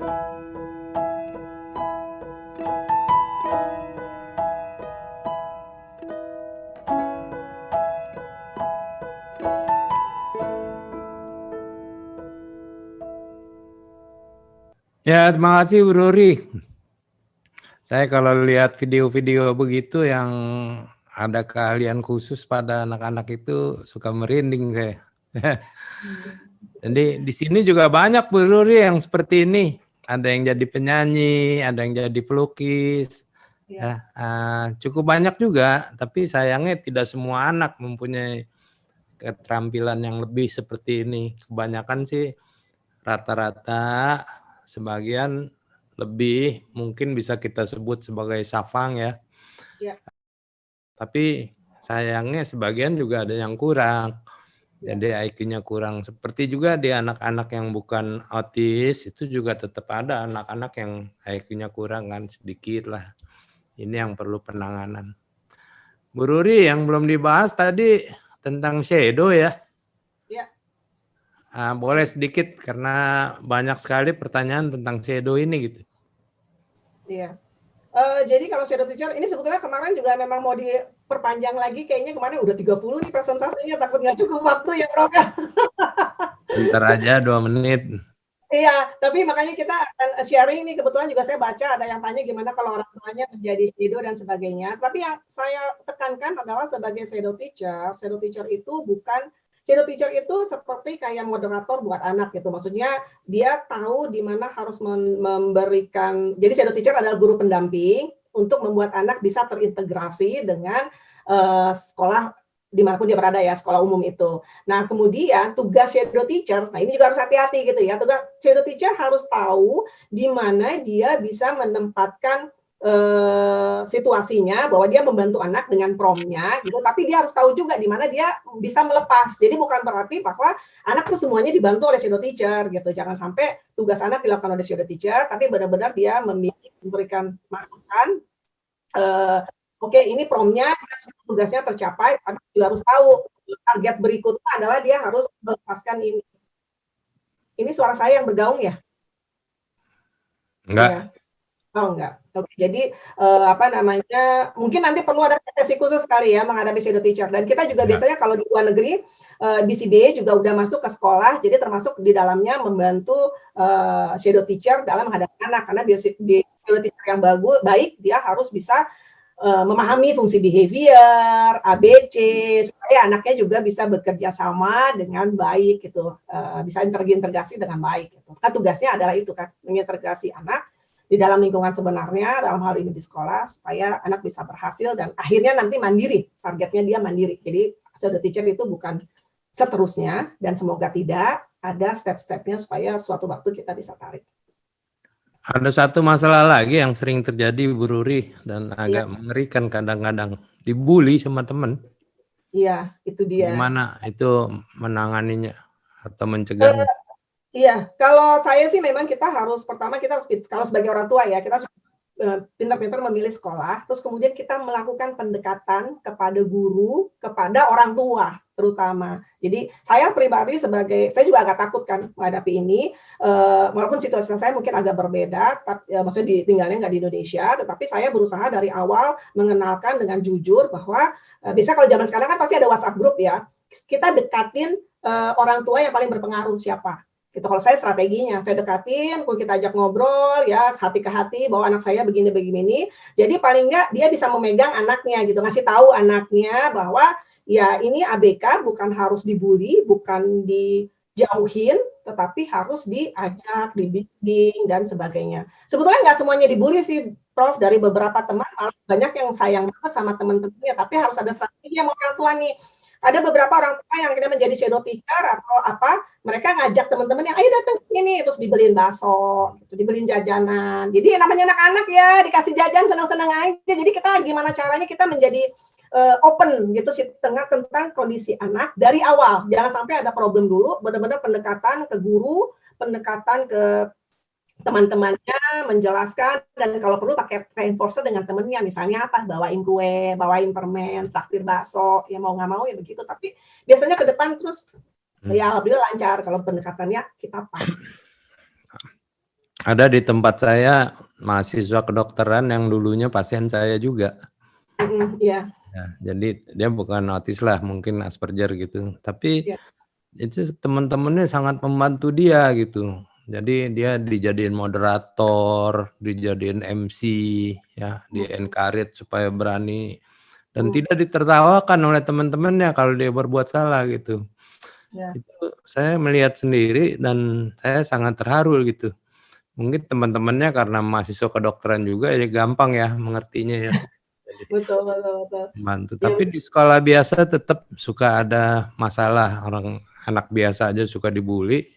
Ya, terima kasih Bu Ruri. Saya kalau lihat video-video begitu yang ada keahlian khusus pada anak-anak itu suka merinding saya. Jadi di sini juga banyak Bu Ruri yang seperti ini. Ada yang jadi penyanyi, ada yang jadi pelukis. Ya, cukup banyak juga, tapi sayangnya tidak semua anak mempunyai keterampilan yang lebih seperti ini. Kebanyakan sih rata-rata, sebagian lebih mungkin bisa kita sebut sebagai safang ya. Ya. Tapi sayangnya sebagian juga ada yang kurang. Ya. Jadi IQ-nya kurang. Seperti juga di anak-anak yang bukan autis itu juga tetap ada anak-anak yang IQ-nya kurang kan sedikit lah. Ini yang perlu penanganan. Bu Ruri, yang belum dibahas tadi tentang shadow ya. Ya. Boleh sedikit karena banyak sekali pertanyaan tentang shadow ini gitu. Iya. Jadi kalau shadow teacher ini sebetulnya kemarin juga memang mau diperpanjang lagi, kayaknya kemarin udah 30 nih presentasinya, takut nggak cukup waktu ya Prof. Bentar aja 2 menit. Iya, tapi makanya kita akan sharing nih, kebetulan juga saya baca ada yang tanya gimana kalau orang tuanya menjadi shadow dan sebagainya. Tapi yang saya tekankan adalah sebagai shadow teacher itu bukan, shadow teacher itu seperti kayak moderator buat anak gitu. Maksudnya dia tahu di mana harus memberikan, jadi shadow teacher adalah guru pendamping untuk membuat anak bisa terintegrasi dengan sekolah dimanapun dia berada ya, sekolah umum itu. Nah, kemudian tugas shadow teacher, nah ini juga harus hati-hati gitu ya, tugas shadow teacher harus tahu di mana dia bisa menempatkan situasinya, bahwa dia membantu anak dengan promnya gitu, tapi dia harus tahu juga di mana dia bisa melepas. Jadi bukan berarti bahwa anak tuh semuanya dibantu oleh shadow teacher gitu, jangan sampai tugas anak dilakukan oleh shadow teacher, tapi benar-benar dia memberikan masukan, oke, ini promnya, tugasnya tercapai, tapi juga harus tahu target berikutnya adalah dia harus melepaskan ini. Ini suara saya yang bergaung ya? Enggak. Ya. Oh enggak. Oke, jadi mungkin nanti perlu ada sesi khusus kali ya menghadapi shadow teacher. Dan kita juga biasanya kalau di luar negeri, BCBA juga udah masuk ke sekolah, jadi termasuk di dalamnya membantu shadow teacher dalam menghadapi anak, karena shadow teacher yang baik, dia harus bisa memahami fungsi behavior, ABC, supaya anaknya juga bisa bekerja sama dengan baik gitu, bisa terintegrasi dengan baik. Gitu. Kan tugasnya adalah itu kan, mengintegrasi anak di dalam lingkungan sebenarnya, dalam hal ini di sekolah, supaya anak bisa berhasil dan akhirnya nanti mandiri, targetnya dia mandiri. Jadi shadow teacher itu bukan seterusnya, dan semoga tidak ada step-stepnya supaya suatu waktu kita bisa tarik. Ada satu masalah lagi yang sering terjadi Bu Ruri dan agak mengerikan kadang-kadang, dibully sama teman. Iya, itu dia. Gimana itu menanganinya atau mencegahnya? Iya, kalau saya sih memang kita harus, pertama kita harus, kalau sebagai orang tua ya, kita harus pintar-pintar memilih sekolah, terus kemudian kita melakukan pendekatan kepada guru, kepada orang tua terutama. Jadi saya pribadi saya juga agak takut kan menghadapi ini, walaupun situasi saya mungkin agak berbeda, tapi maksudnya tinggalnya nggak di Indonesia, tetapi saya berusaha dari awal mengenalkan dengan jujur bahwa bisa kalau zaman sekarang kan pasti ada WhatsApp group ya, kita dekatin orang tua yang paling berpengaruh siapa. Gitu. Kalau saya strateginya, saya dekatin, kita ajak ngobrol, ya hati ke hati bahwa anak saya begini-begini. Jadi paling nggak dia bisa memegang anaknya, gitu, ngasih tahu anaknya bahwa ya ini ABK bukan harus dibully, bukan dijauhin, tetapi harus diajak, dibimbing dan sebagainya. Sebetulnya nggak semuanya dibully sih, Prof. Dari beberapa teman malah banyak yang sayang banget sama teman-temannya, tapi harus ada strategi sama orang tua nih. Ada beberapa orang tua yang akhirnya menjadi shadow teacher atau apa, mereka ngajak teman-teman yang ayo datang ke sini, terus dibeliin bakso, gitu, dibeliin jajanan. Jadi namanya anak-anak ya, dikasih jajan senang-senang aja. Jadi kita gimana caranya kita menjadi open gitu sih tentang kondisi anak dari awal. Jangan sampai ada problem dulu, benar-benar pendekatan ke guru, pendekatan ke teman-temannya, menjelaskan, dan kalau perlu pakai reinforcer dengan temennya, misalnya apa, bawain kue, bawain permen, traktir bakso, ya mau nggak mau ya begitu, tapi biasanya ke depan terus ya alhamdulillah lancar kalau pendekatannya kita pas. Ada di tempat saya mahasiswa kedokteran yang dulunya pasien saya juga. Iya. Ya, jadi dia bukan autis lah, mungkin Asperger gitu. Tapi Iya. itu teman-temannya sangat membantu dia gitu. Jadi dia dijadiin moderator, dijadiin MC, ya, di encourage supaya berani dan tidak ditertawakan oleh teman-temannya kalau dia berbuat salah gitu. Ya. Itu saya melihat sendiri dan saya sangat terharu gitu. Mungkin teman-temannya karena mahasiswa kedokteran juga ya gampang ya mengertinya ya. Jadi Betul, betul, betul. membantu. Ya, Tapi di sekolah biasa tetap suka ada masalah. Orang anak biasa aja suka dibully,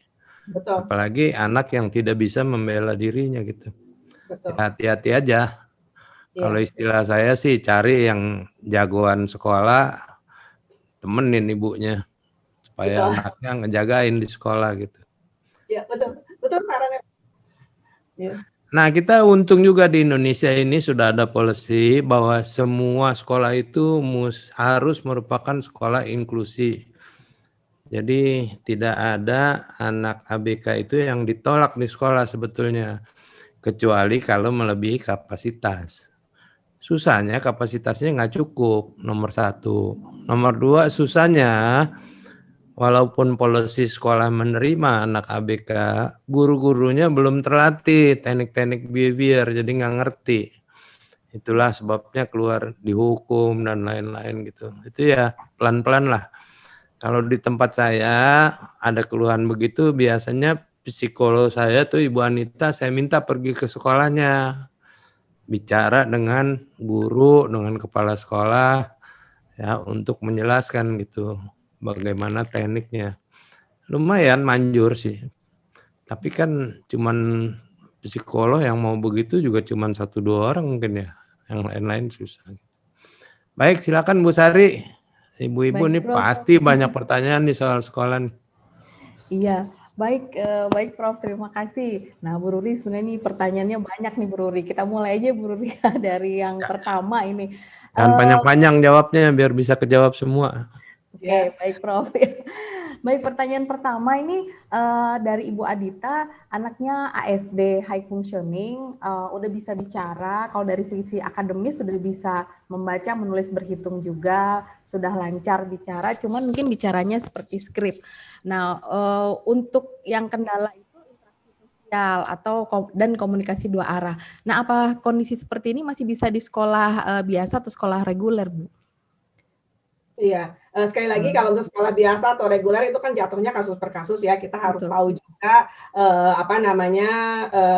betul, apalagi anak yang tidak bisa membela dirinya gitu. Ya, betul. hati-hati aja. Kalau Iya. istilah saya sih cari yang jagoan sekolah, temenin ibunya supaya Betul. anaknya ngejagain di sekolah gitu. Ya, betul. Betul sarannya. Ya. Nah, kita untung juga di Indonesia ini sudah ada policy bahwa semua sekolah itu harus merupakan sekolah inklusi. Jadi tidak ada anak ABK itu yang ditolak di sekolah sebetulnya, kecuali kalau melebihi kapasitas. Susahnya kapasitasnya nggak cukup, nomor satu. Nomor dua, susahnya walaupun polisi sekolah menerima anak ABK, guru-gurunya belum terlatih teknik-teknik behavior, jadi nggak ngerti. Itulah sebabnya keluar dihukum dan lain-lain gitu. Itu ya pelan-pelan lah. Kalau di tempat saya ada keluhan begitu, biasanya psikolog saya tuh Ibu Anita, saya minta pergi ke sekolahnya, bicara dengan guru, dengan kepala sekolah, ya untuk menjelaskan gitu bagaimana tekniknya. Lumayan manjur sih. Tapi kan cuman psikolog yang mau begitu juga cuman 1-2 orang mungkin ya. Yang lain-lain susah. Baik, silakan Bu Sari. Ibu-ibu Baik, nih Prof. pasti banyak pertanyaan nih soal sekolah nih. Iya, baik Prof. Terima kasih. Nah, Bu Ruri sebenarnya nih pertanyaannya banyak nih Bu Ruri. Kita mulai aja Bu Ruri dari yang pertama ini. Jangan panjang-panjang jawabnya biar bisa kejawab semua. Oke, baik Prof. Baik, pertanyaan pertama ini dari Ibu Adita, anaknya ASD high functioning, udah bisa bicara, kalau dari sisi akademis sudah bisa membaca, menulis, berhitung juga, sudah lancar bicara, cuman mungkin bicaranya seperti skrip. Nah, untuk yang kendala itu interaksi sosial dan komunikasi dua arah. Nah, apa kondisi seperti ini masih bisa di sekolah biasa atau sekolah reguler, Bu? Iya, sekali lagi kalau untuk sekolah biasa atau reguler itu kan jatuhnya kasus per kasus ya, kita harus Betul. tahu juga,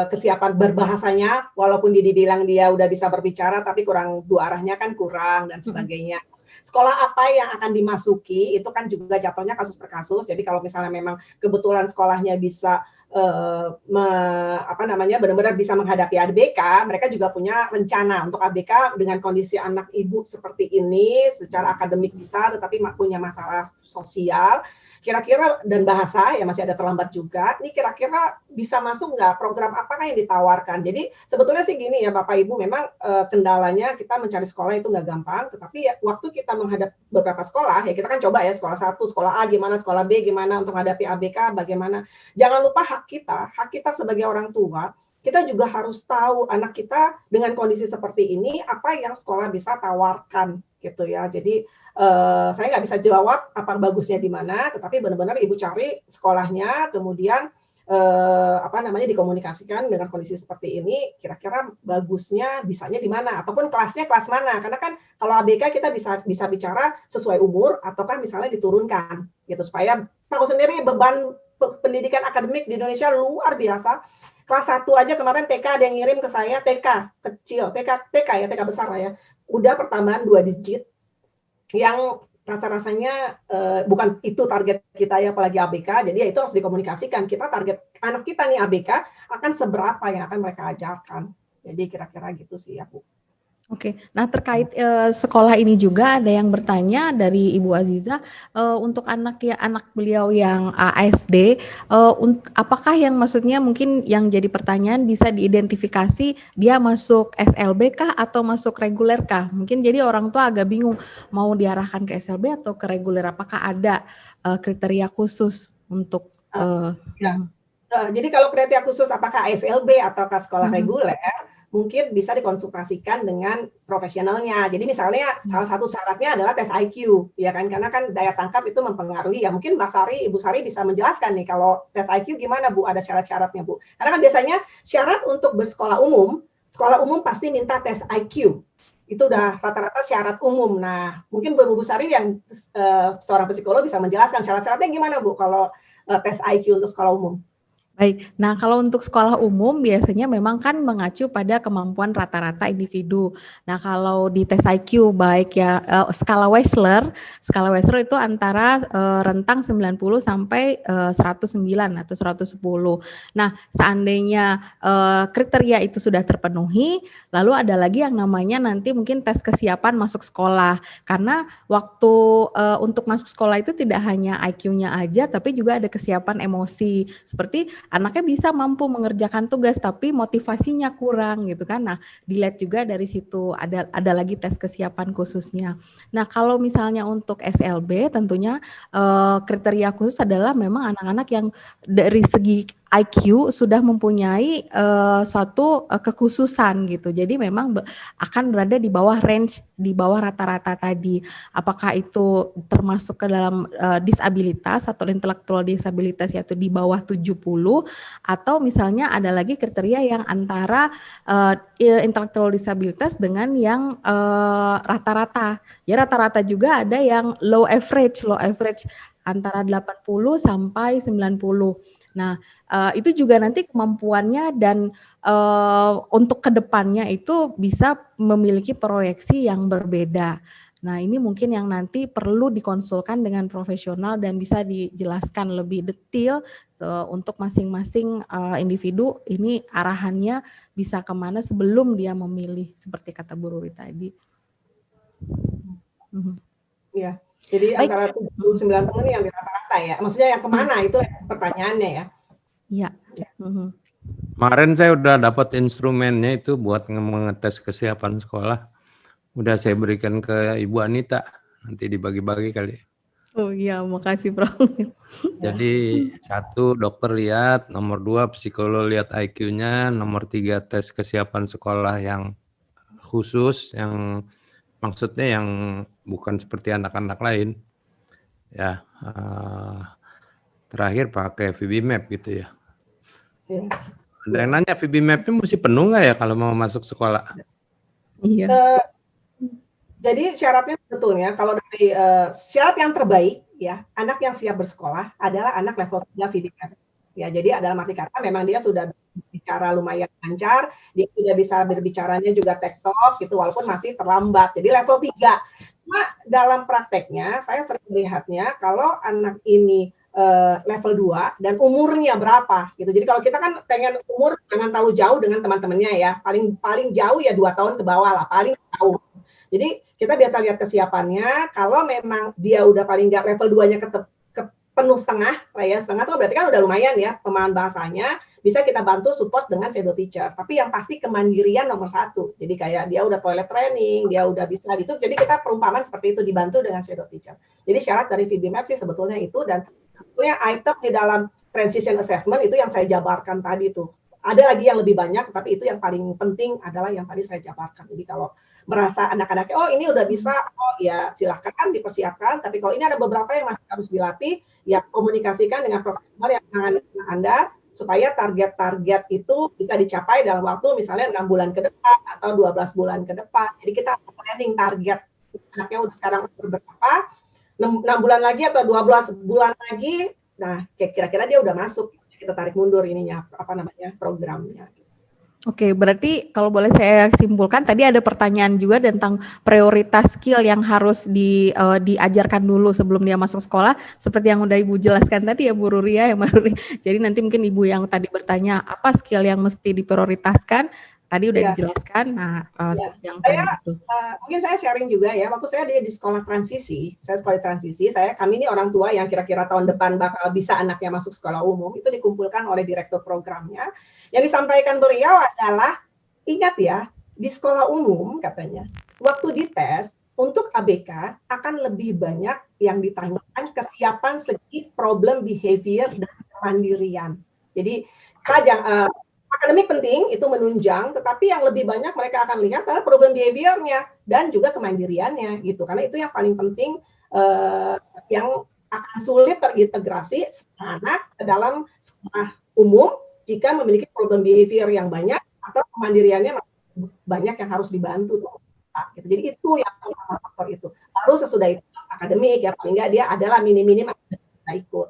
kesiapan berbahasanya, walaupun dibilang dia udah bisa berbicara, tapi kurang dua arahnya kan kurang dan sebagainya. Sekolah apa yang akan dimasuki, itu kan juga jatuhnya kasus per kasus, jadi kalau misalnya memang kebetulan sekolahnya bisa benar-benar bisa menghadapi ABK, mereka juga punya rencana untuk ABK dengan kondisi anak ibu seperti ini, secara akademik bisa, tetapi punya masalah sosial, kira-kira dan bahasa ya masih ada terlambat juga. Ini kira-kira bisa masuk nggak program apakah yang ditawarkan? Jadi sebetulnya sih gini ya Bapak Ibu, memang kendalanya kita mencari sekolah itu nggak gampang, tetapi ya waktu kita menghadap beberapa sekolah ya kita kan coba ya sekolah satu, sekolah A gimana, sekolah B gimana untuk menghadapi ABK bagaimana. Jangan lupa hak kita sebagai orang tua. Kita juga harus tahu anak kita dengan kondisi seperti ini apa yang sekolah bisa tawarkan gitu ya. Jadi saya nggak bisa jawab apa bagusnya di mana, tetapi benar-benar ibu cari sekolahnya, kemudian dikomunikasikan dengan kondisi seperti ini, kira-kira bagusnya bisanya di mana, ataupun kelasnya kelas mana, karena kan kalau ABK kita bisa bicara sesuai umur, ataukah misalnya diturunkan, gitu supaya tahu sendiri beban pendidikan akademik di Indonesia luar biasa. Kelas 1 aja kemarin TK ada yang ngirim ke saya, TK kecil, TK besar lah ya, udah pertambahan 2 digit, yang rasa-rasanya bukan itu target kita ya, apalagi ABK, jadi ya itu harus dikomunikasikan, kita target anak kita nih ABK akan seberapa yang akan mereka ajarkan. Jadi kira-kira gitu sih ya Bu. Oke, nah terkait sekolah ini juga ada yang bertanya dari Ibu Aziza, untuk anak beliau yang ASD, apakah yang maksudnya mungkin yang jadi pertanyaan bisa diidentifikasi dia masuk SLB kah atau masuk reguler kah? Mungkin jadi orang tua agak bingung mau diarahkan ke SLB atau ke reguler, apakah ada kriteria khusus untuk Ya. Jadi kalau kriteria khusus apakah ASLB atau sekolah Mhm. reguler, mungkin bisa dikonsultasikan dengan profesionalnya. Jadi misalnya salah satu syaratnya adalah tes IQ, ya kan? Karena kan daya tangkap itu mempengaruhi. Ya mungkin Ibu Sari bisa menjelaskan nih kalau tes IQ gimana Bu? Ada syarat-syaratnya Bu? Karena kan biasanya syarat untuk bersekolah umum pasti minta tes IQ. Itu udah rata-rata syarat umum. Nah, mungkin Bu Sari yang seorang psikolog bisa menjelaskan syarat-syaratnya gimana Bu kalau tes IQ untuk sekolah umum? Baik, nah kalau untuk sekolah umum biasanya memang kan mengacu pada kemampuan rata-rata individu. Nah kalau di tes IQ baik ya skala Wechsler itu antara rentang 90 sampai 109 atau 110. Nah seandainya kriteria itu sudah terpenuhi, lalu ada lagi yang namanya nanti mungkin tes kesiapan masuk sekolah. Karena waktu untuk masuk sekolah itu tidak hanya IQ-nya aja, tapi juga ada kesiapan emosi. Seperti anaknya bisa mampu mengerjakan tugas tapi motivasinya kurang gitu kan. Nah, dilihat juga dari situ ada lagi tes kesiapan khususnya. Nah, kalau misalnya untuk SLB tentunya kriteria khusus adalah memang anak-anak yang dari segi IQ sudah mempunyai suatu kekhususan gitu. Jadi memang akan berada di bawah range, di bawah rata-rata tadi. Apakah itu termasuk ke dalam disabilitas atau intellectual disabilitas yaitu di bawah 70 atau misalnya ada lagi kriteria yang antara intellectual disabilitas dengan yang rata-rata. Ya rata-rata juga ada yang low average antara 80 sampai 90. Nah, itu juga nanti kemampuannya dan untuk kedepannya itu bisa memiliki proyeksi yang berbeda. Nah, ini mungkin yang nanti perlu dikonsulkan dengan profesional dan bisa dijelaskan lebih detail untuk masing-masing individu ini arahannya bisa kemana sebelum dia memilih seperti kata Bu Ruri tadi. Iya. Jadi Baik. antara 70-90 ini yang di rata-rata ya. Maksudnya yang kemana itu pertanyaannya ya. Iya. Kemarin saya udah dapat instrumennya itu buat mengetes kesiapan sekolah. Udah saya berikan ke Ibu Anita. Nanti dibagi-bagi kali. Oh iya, makasih Prof. Jadi 1 dokter lihat, nomor 2 psikolog lihat IQ-nya, nomor 3 tes kesiapan sekolah yang khusus, yang maksudnya yang bukan seperti anak-anak lain. Ya, terakhir pakai VB-Map gitu ya. Ada yang nanya VB-Map-nya mesti penuh nggak ya kalau mau masuk sekolah? Iya. Jadi syaratnya sebetulnya kalau dari syarat yang terbaik ya, anak yang siap bersekolah adalah anak level 3 VB-Map. Ya, jadi dalam arti kata memang dia sudah bicara lumayan lancar, dia sudah bisa berbicaranya juga tektok gitu walaupun masih terlambat. Jadi level 3. Cuma dalam prakteknya saya sering melihatnya kalau anak ini level 2 dan umurnya berapa gitu. Jadi kalau kita kan pengen umur jangan terlalu jauh dengan teman-temannya ya. Paling jauh ya 2 tahun ke bawah lah, paling jauh. Jadi kita biasa lihat kesiapannya, kalau memang dia udah paling nggak level 2-nya penuh setengah, lah ya setengah itu berarti kan udah lumayan ya pemahaman bahasanya, bisa kita bantu support dengan shadow teacher. Tapi yang pasti kemandirian nomor 1. Jadi kayak dia udah toilet training, dia udah bisa gitu. Jadi kita perumpamaan seperti itu dibantu dengan shadow teacher. Jadi syarat dari VB-Map sih sebetulnya itu dan sebetulnya item di dalam transition assessment itu yang saya jabarkan tadi tuh. Ada lagi yang lebih banyak, tapi itu yang paling penting adalah yang tadi saya jabarkan. Jadi kalau merasa anak-anaknya, oh ini udah bisa, oh ya silahkan dipersiapkan. Tapi kalau ini ada beberapa yang masih harus dilatih, ya komunikasikan dengan profesional yang menangani Anda, supaya target-target itu bisa dicapai dalam waktu misalnya 6 bulan ke depan atau 12 bulan ke depan. Jadi kita planning target anaknya udah sekarang berapa, 6 bulan lagi atau 12 bulan lagi, nah kira-kira dia udah masuk. Kita tarik mundur ininya, programnya. Oke, berarti kalau boleh saya simpulkan tadi ada pertanyaan juga tentang prioritas skill yang harus diajarkan dulu sebelum dia masuk sekolah, seperti yang udah Ibu jelaskan tadi ya Bu Ruria ya Mbak Ruri. Jadi nanti mungkin Ibu yang tadi bertanya apa skill yang mesti diprioritaskan, tadi udah dijelaskan. Nah, yang tadi itu. Mungkin saya sharing juga ya, waktu saya di sekolah transisi, kami ini orang tua yang kira-kira tahun depan bakal bisa anaknya masuk sekolah umum, itu dikumpulkan oleh direktur programnya. Yang disampaikan beliau adalah, ingat ya, di sekolah umum katanya, waktu dites, untuk ABK akan lebih banyak yang ditanyakan kesiapan segi problem behavior dan kemandirian. Jadi akademik penting, itu menunjang, tetapi yang lebih banyak mereka akan lihat adalah problem behavior-nya dan juga kemandiriannya gitu. Karena itu yang paling penting yang akan sulit terintegrasi anak dalam sekolah umum jika memiliki problem behavior yang banyak atau kemandiriannya banyak yang harus dibantu tuh. Gitu. Jadi itu yang pertama faktor itu. Baru sesudah itu akademik ya paling nggak dia adalah minim-minim kita ikut.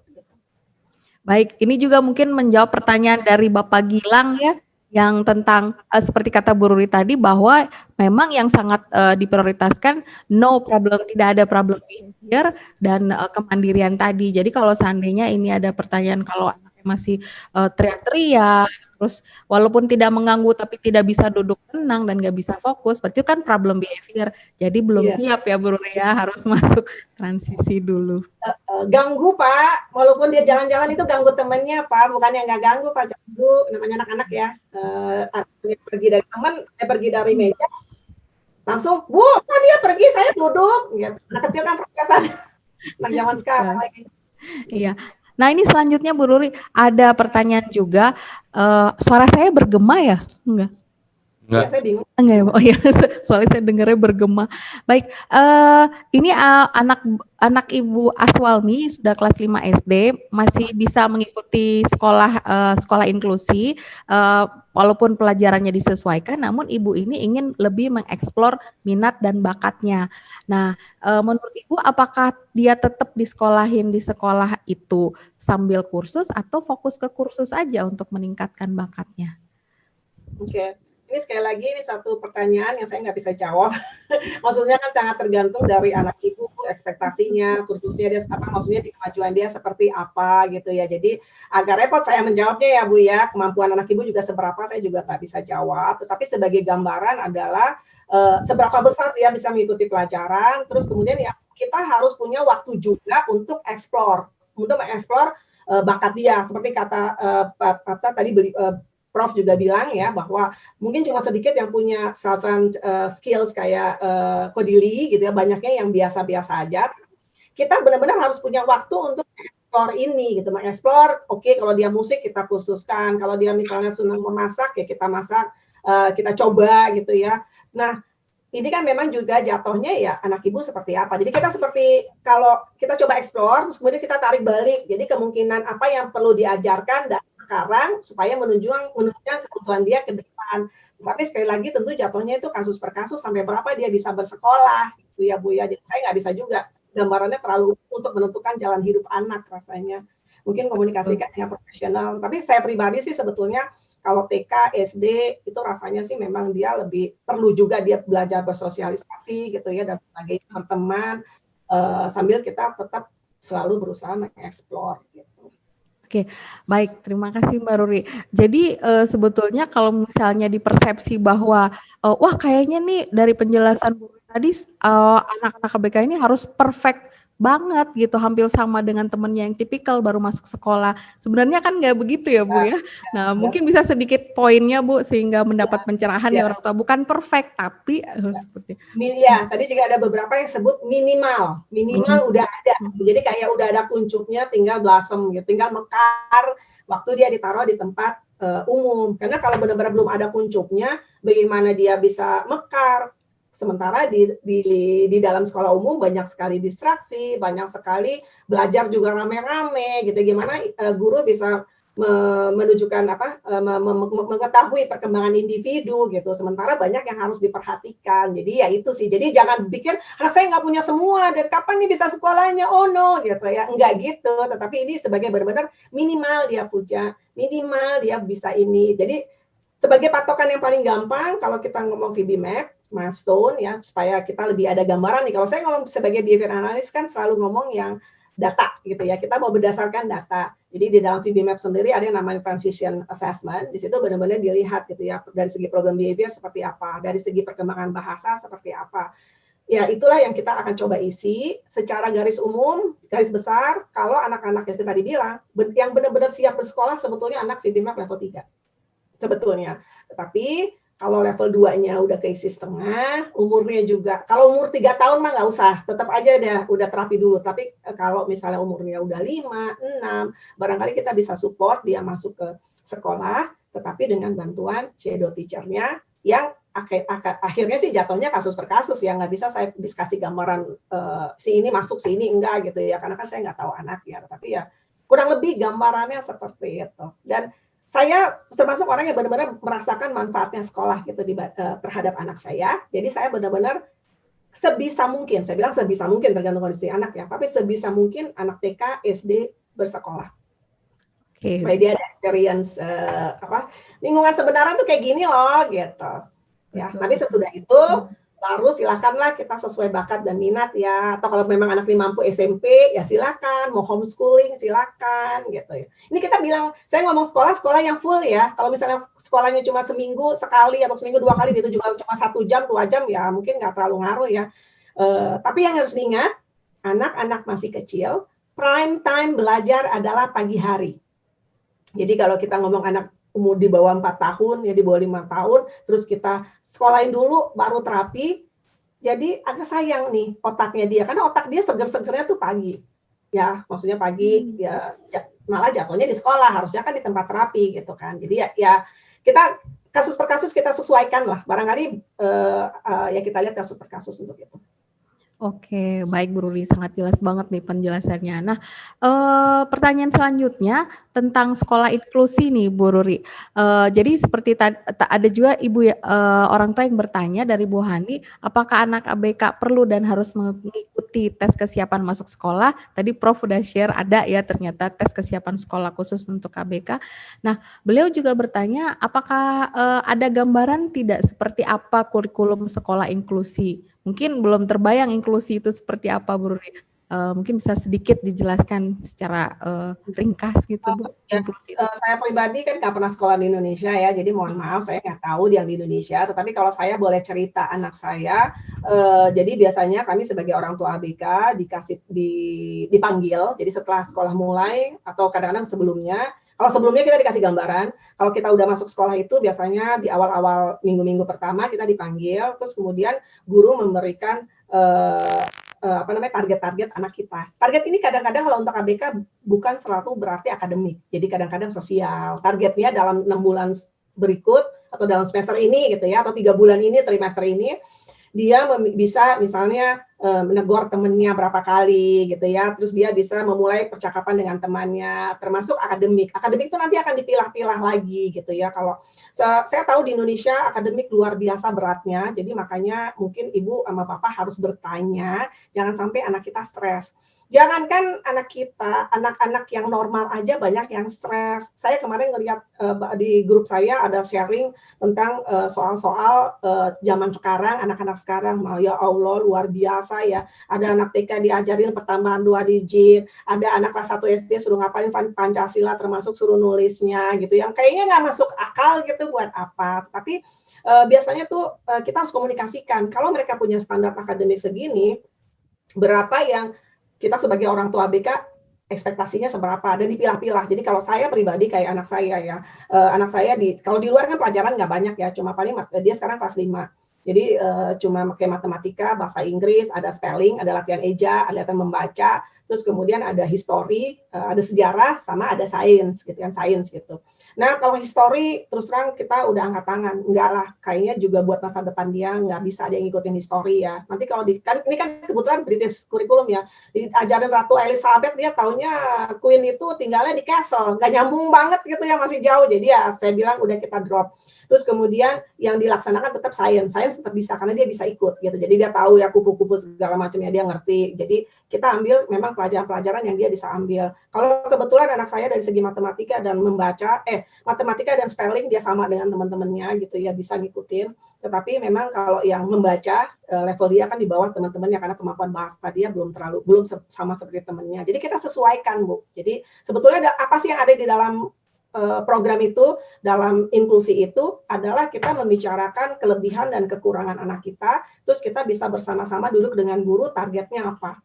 Baik, ini juga mungkin menjawab pertanyaan dari Bapak Gilang ya, yang tentang seperti kata Bu Ruri tadi bahwa memang yang sangat diprioritaskan no problem, tidak ada problem behavior dan kemandirian tadi. Jadi kalau seandainya ini ada pertanyaan kalau anaknya masih teriak-teriak, terus walaupun tidak mengganggu tapi tidak bisa duduk tenang dan nggak bisa fokus, berarti itu kan problem behavior. Jadi belum siap ya Bu Ruri ya, harus masuk transisi dulu. Ganggu Pak, walaupun dia jalan-jalan itu ganggu temennya Pak, bukan yang nggak ganggu Pak, ganggu, namanya anak-anak ya. Dia pergi dari teman, dia pergi dari meja, langsung, Bu, kok dia pergi, saya duduk. Gitu. Anak kecil kan prosesan, anak zaman sekarang lagi. Iya. Nah ini selanjutnya Bu Ruri, ada pertanyaan juga, suara saya bergema ya? Enggak? Ya, saya bingung. Enggak ya, oh ya, soalnya saya dengarnya bergema. Baik, ini anak Ibu Aswalmi sudah kelas 5 SD, masih bisa mengikuti sekolah inklusi, walaupun pelajarannya disesuaikan, namun Ibu ini ingin lebih mengeksplor minat dan bakatnya. Nah, menurut Ibu, apakah dia tetap disekolahin di sekolah itu sambil kursus atau fokus ke kursus aja untuk meningkatkan bakatnya? Oke. Ini sekali lagi ini satu pertanyaan yang saya nggak bisa jawab. Maksudnya kan sangat tergantung dari anak ibu, ekspektasinya, kursusnya dia apa, maksudnya di kemajuan dia seperti apa gitu ya. Jadi agak repot saya menjawabnya ya Bu ya. Kemampuan anak ibu juga seberapa saya juga nggak bisa jawab. Tetapi sebagai gambaran adalah seberapa besar dia bisa mengikuti pelajaran. Terus kemudian ya kita harus punya waktu juga untuk mengeksplor bakat dia. Seperti kata tadi Prof juga bilang ya bahwa mungkin cuma sedikit yang punya savant skills kayak Kodili gitu ya, banyaknya yang biasa-biasa aja. Kita benar-benar harus punya waktu untuk mengeksplor ini gitu, mengeksplor. Oke, kalau dia musik kita khususkan, kalau dia misalnya senang memasak ya kita masak, kita coba gitu ya. Nah, ini kan memang juga jatuhnya ya anak ibu seperti apa. Jadi kita seperti kalau kita coba eksplor, terus kemudian kita tarik balik. Jadi kemungkinan apa yang perlu diajarkan dan sekarang supaya menunjang kebutuhan dia ke depan. Tapi sekali lagi tentu jatuhnya itu kasus per kasus sampai berapa dia bisa bersekolah gitu ya Bu ya. Jadi saya nggak bisa juga gambarannya terlalu untuk menentukan jalan hidup anak rasanya. Mungkin komunikasikan dengan profesional. Tapi saya pribadi sih sebetulnya kalau TK, SD itu rasanya sih memang dia lebih perlu juga dia belajar bersosialisasi gitu ya dan sebagainya berteman sambil kita tetap selalu berusaha mengeksplor gitu. Oke, baik. Terima kasih Mbak Ruri. Jadi sebetulnya kalau misalnya dipersepsi bahwa wah kayaknya nih dari penjelasan Bu Ruri tadi anak-anak KBK ini harus perfect banget gitu, hampir sama dengan temennya yang tipikal baru masuk sekolah. Sebenarnya kan nggak begitu ya Bu ya. Nah mungkin bisa sedikit poinnya Bu sehingga mendapat pencerahan ya orang tua. Bukan perfect tapi seperti. Ya, tadi juga ada beberapa yang sebut minimal udah ada. Jadi kayak udah ada kuncupnya, tinggal blossom gitu, tinggal mekar waktu dia ditaruh di tempat umum. Karena kalau benar-benar belum ada kuncupnya, bagaimana dia bisa mekar? Sementara di dalam sekolah umum banyak sekali distraksi, banyak sekali belajar juga rame-rame gitu. Gimana guru bisa menunjukkan mengetahui perkembangan individu gitu. Sementara banyak yang harus diperhatikan. Jadi ya itu sih. Jadi jangan pikir anak saya nggak punya semua dan kapan nih bisa sekolahnya? Oh no gitu ya. Enggak gitu. Tetapi ini sebagai benar-benar minimal dia punya, minimal dia bisa ini. Jadi sebagai patokan yang paling gampang kalau kita ngomong VB-MAP, milestone ya supaya kita lebih ada gambaran nih. Kalau saya ngomong sebagai behavior analyst kan selalu ngomong yang data gitu ya. Kita mau berdasarkan data. Jadi di dalam VB-MAP sendiri ada yang namanya transition assessment. Di situ benar-benar dilihat gitu ya dari segi program behavior seperti apa, dari segi perkembangan bahasa seperti apa. Ya itulah yang kita akan coba isi secara garis umum, garis besar. Kalau anak-anak yang tadi bilang yang benar-benar siap bersekolah sebetulnya anak VB-MAP level 3. Sebetulnya. Tetapi Kalau level 2-nya udah keisi setengah, umurnya juga, kalau umur 3 tahun mah nggak usah, tetap aja udah terapi dulu. Tapi kalau misalnya umurnya udah 5, 6, barangkali kita bisa support dia masuk ke sekolah, tetapi dengan bantuan shadow teacher-nya yang akhirnya sih jatuhnya kasus per kasus ya, nggak bisa saya kasih gambaran si ini masuk, si ini enggak gitu ya, karena kan saya nggak tahu anak ya, tapi ya kurang lebih gambarannya seperti itu. Dan saya termasuk orang yang benar-benar merasakan manfaatnya sekolah gitu terhadap anak saya. Jadi saya benar-benar sebisa mungkin, saya bilang sebisa mungkin tergantung kondisi anak ya, tapi sebisa mungkin anak TK, SD bersekolah. Supaya dia ada experience lingkungan sebenarnya tuh kayak gini loh gitu. Ya, nanti sesudah itu baru silakanlah kita sesuai bakat dan minat ya. Atau kalau memang anak ini mampu SMP ya silakan, mau homeschooling silakan gitu ya. Ini kita bilang, saya ngomong sekolah yang full ya. Kalau misalnya sekolahnya cuma seminggu sekali atau seminggu 2 kali itu juga cuma 1 jam 2 jam ya mungkin nggak terlalu ngaruh ya. Tapi yang harus diingat, anak-anak masih kecil, prime time belajar adalah pagi hari. Jadi kalau kita ngomong anak umur di bawah 4 tahun, ya di bawah 5 tahun, terus kita sekolahin dulu, baru terapi, jadi agak sayang nih otaknya dia, karena otak dia seger-segernya tuh pagi. Ya, maksudnya pagi, ya malah jatuhnya di sekolah, harusnya kan di tempat terapi gitu kan. Jadi ya kita kasus per kasus kita sesuaikan lah, barangkali ya kita lihat kasus per kasus untuk itu. Oke, baik Bu Ruri, sangat jelas banget nih penjelasannya. Nah, pertanyaan selanjutnya tentang sekolah inklusi nih Bu Ruri. Jadi seperti ada juga orang tua yang bertanya dari Bu Hani, apakah anak ABK perlu dan harus mengikuti tes kesiapan masuk sekolah? Tadi Prof udah share ada ya ternyata tes kesiapan sekolah khusus untuk ABK. Nah, beliau juga bertanya apakah ada gambaran tidak seperti apa kurikulum sekolah inklusi? Mungkin belum terbayang inklusi itu seperti apa, Bu Ruri. Mungkin bisa sedikit dijelaskan secara ringkas gitu, Bu. Inklusi itu. Saya pribadi kan nggak pernah sekolah di Indonesia ya, jadi mohon maaf saya nggak tahu yang di Indonesia. Tetapi kalau saya boleh cerita anak saya, jadi biasanya kami sebagai orang tua ABK dipanggil. Jadi setelah sekolah mulai atau kadang-kadang sebelumnya. Kalau sebelumnya kita dikasih gambaran, kalau kita udah masuk sekolah itu biasanya di awal-awal minggu-minggu pertama kita dipanggil, terus kemudian guru memberikan target-target anak kita. Target ini kadang-kadang kalau untuk ABK bukan selalu berarti akademik, jadi kadang-kadang sosial. Targetnya dalam 6 bulan berikut atau dalam semester ini gitu ya, atau 3 bulan ini, trimester ini, dia bisa misalnya menegur temennya berapa kali gitu ya, terus dia bisa memulai percakapan dengan temannya, termasuk akademik. Akademik itu nanti akan dipilah-pilah lagi gitu ya. Kalau saya tahu di Indonesia akademik luar biasa beratnya, jadi makanya mungkin ibu sama papa harus bertanya, jangan sampai anak kita stres. Jangankan anak kita, anak-anak yang normal aja banyak yang stres. Saya kemarin ngelihat di grup saya ada sharing tentang soal-soal zaman sekarang, anak-anak sekarang, ya Allah luar biasa ya. Ada anak TK diajarin pertambahan 2 digit, ada anak kelas 1 SD suruh ngapalin Pancasila termasuk suruh nulisnya gitu, yang kayaknya nggak masuk akal gitu buat apa. Tapi biasanya tuh kita harus komunikasikan, kalau mereka punya standar akademik segini, berapa yang kita sebagai orang tua ABK ekspektasinya seberapa dan dipilah-pilah. Jadi kalau saya pribadi kayak anak saya ya, anak saya kalau di luar kan pelajaran nggak banyak ya, cuma paling dia sekarang kelas 5. Jadi cuma pakai matematika, bahasa Inggris, ada spelling, ada latihan eja, ada latihan membaca, terus kemudian ada history, ada sejarah, sama ada sains gitu kan, sains gitu. Nah, kalau history, terus terang kita udah angkat tangan. Enggak lah, kayaknya juga buat masa depan dia nggak bisa dia ngikutin history ya. Nanti kalau ini kan kebetulan British kurikulum ya, diajarin Ratu Elizabeth, dia taunya Queen itu tinggalnya di castle. Nggak nyambung banget gitu ya, masih jauh. Jadi ya saya bilang udah kita drop. Terus kemudian yang dilaksanakan tetap sains tetap bisa karena dia bisa ikut gitu. Jadi dia tahu ya kupu-kupu segala macamnya dia ngerti. Jadi kita ambil memang pelajaran-pelajaran yang dia bisa ambil. Kalau kebetulan anak saya dari segi matematika dan matematika dan spelling dia sama dengan teman-temannya gitu ya, bisa ngikutin. Tetapi memang kalau yang membaca level dia kan di bawah teman-temannya karena kemampuan bahasa dia belum sama seperti temannya. Jadi kita sesuaikan, Bu. Jadi sebetulnya apa sih yang ada di dalam program itu, dalam inklusi itu adalah kita membicarakan kelebihan dan kekurangan anak kita, terus kita bisa bersama-sama duduk dengan guru, targetnya apa.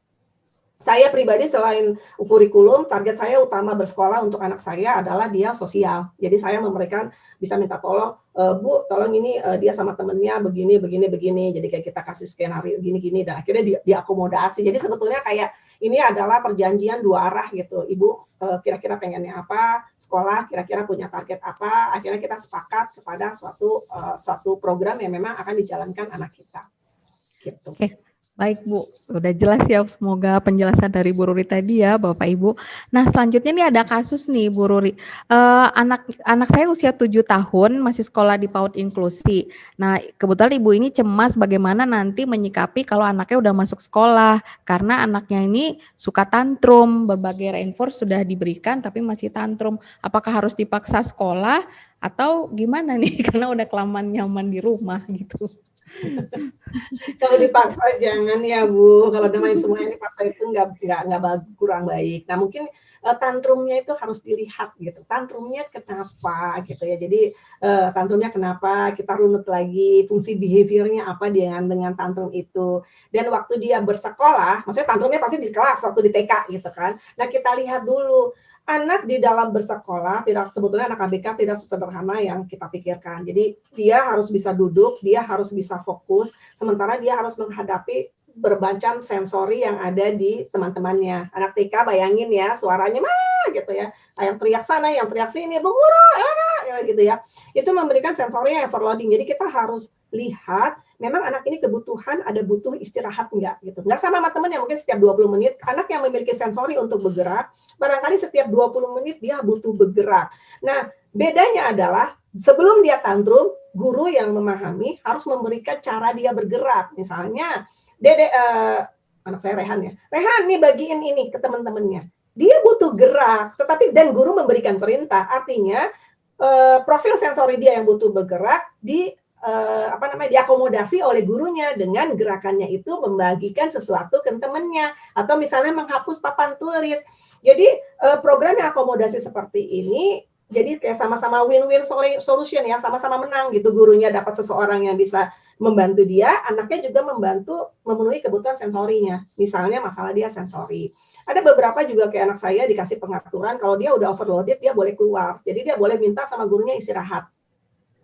Saya pribadi selain kurikulum, target saya utama bersekolah untuk anak saya adalah dia sosial. Jadi saya memberikan, bisa minta tolong, Bu, tolong ini dia sama temennya begini, begini, begini. Jadi kayak kita kasih skenario gini-gini dan akhirnya diakomodasi. Jadi sebetulnya kayak ini adalah perjanjian dua arah gitu. Ibu kira-kira pengennya apa, sekolah kira-kira punya target apa, akhirnya kita sepakat kepada suatu program yang memang akan dijalankan anak kita. Gitu. Oke. Baik Bu, udah jelas ya, semoga penjelasan dari Bu Ruri tadi ya Bapak Ibu. Nah selanjutnya nih ada kasus nih Bu Ruri, anak saya usia 7 tahun masih sekolah di PAUD inklusi. Nah kebetulan Ibu ini cemas bagaimana nanti menyikapi kalau anaknya udah masuk sekolah, karena anaknya ini suka tantrum, berbagai reinforce sudah diberikan tapi masih tantrum. Apakah harus dipaksa sekolah atau gimana nih, karena udah kelamaan nyaman di rumah gitu. Kalau dipaksa jangan ya Bu, kalau namanya semuanya dipaksa itu kurang baik. Nah mungkin tantrumnya itu harus dilihat gitu, tantrumnya kenapa gitu ya. Jadi tantrumnya kenapa, kita runut lagi fungsi behaviornya apa dengan tantrum itu. Dan waktu dia bersekolah, maksudnya tantrumnya pasti di kelas waktu di TK gitu kan. Nah kita lihat dulu, anak di dalam bersekolah sebetulnya anak ABK tidak sesederhana yang kita pikirkan. Jadi dia harus bisa duduk, dia harus bisa fokus, sementara dia harus menghadapi bermacam sensori yang ada di teman-temannya. Anak TK bayangin ya, suaranya mah gitu ya, yang teriak sana, yang teriak sini, Bu Guru, gitu ya. Itu memberikan sensori yang overloading. Jadi kita harus lihat memang anak ini kebutuhan butuh istirahat enggak gitu. Enggak sama teman yang mungkin setiap 20 menit, anak yang memiliki sensori untuk bergerak, barangkali setiap 20 menit dia butuh bergerak. Nah, bedanya adalah sebelum dia tantrum, guru yang memahami harus memberikan cara dia bergerak. Misalnya, anak saya Rehan ya. Rehan nih bagiin ini ke teman-temannya. Dia butuh gerak, dan guru memberikan perintah. Artinya profil sensori dia yang butuh bergerak diakomodasi oleh gurunya dengan gerakannya itu membagikan sesuatu ke temannya atau misalnya menghapus papan tulis. Jadi program yang akomodasi seperti ini jadi kayak sama-sama win-win solution ya, sama-sama menang gitu. Gurunya dapat seseorang yang bisa membantu dia, anaknya juga membantu memenuhi kebutuhan sensorinya. Misalnya masalah dia sensori. Ada beberapa juga kayak anak saya dikasih pengaturan kalau dia udah overloaded dia boleh keluar. Jadi dia boleh minta sama gurunya istirahat.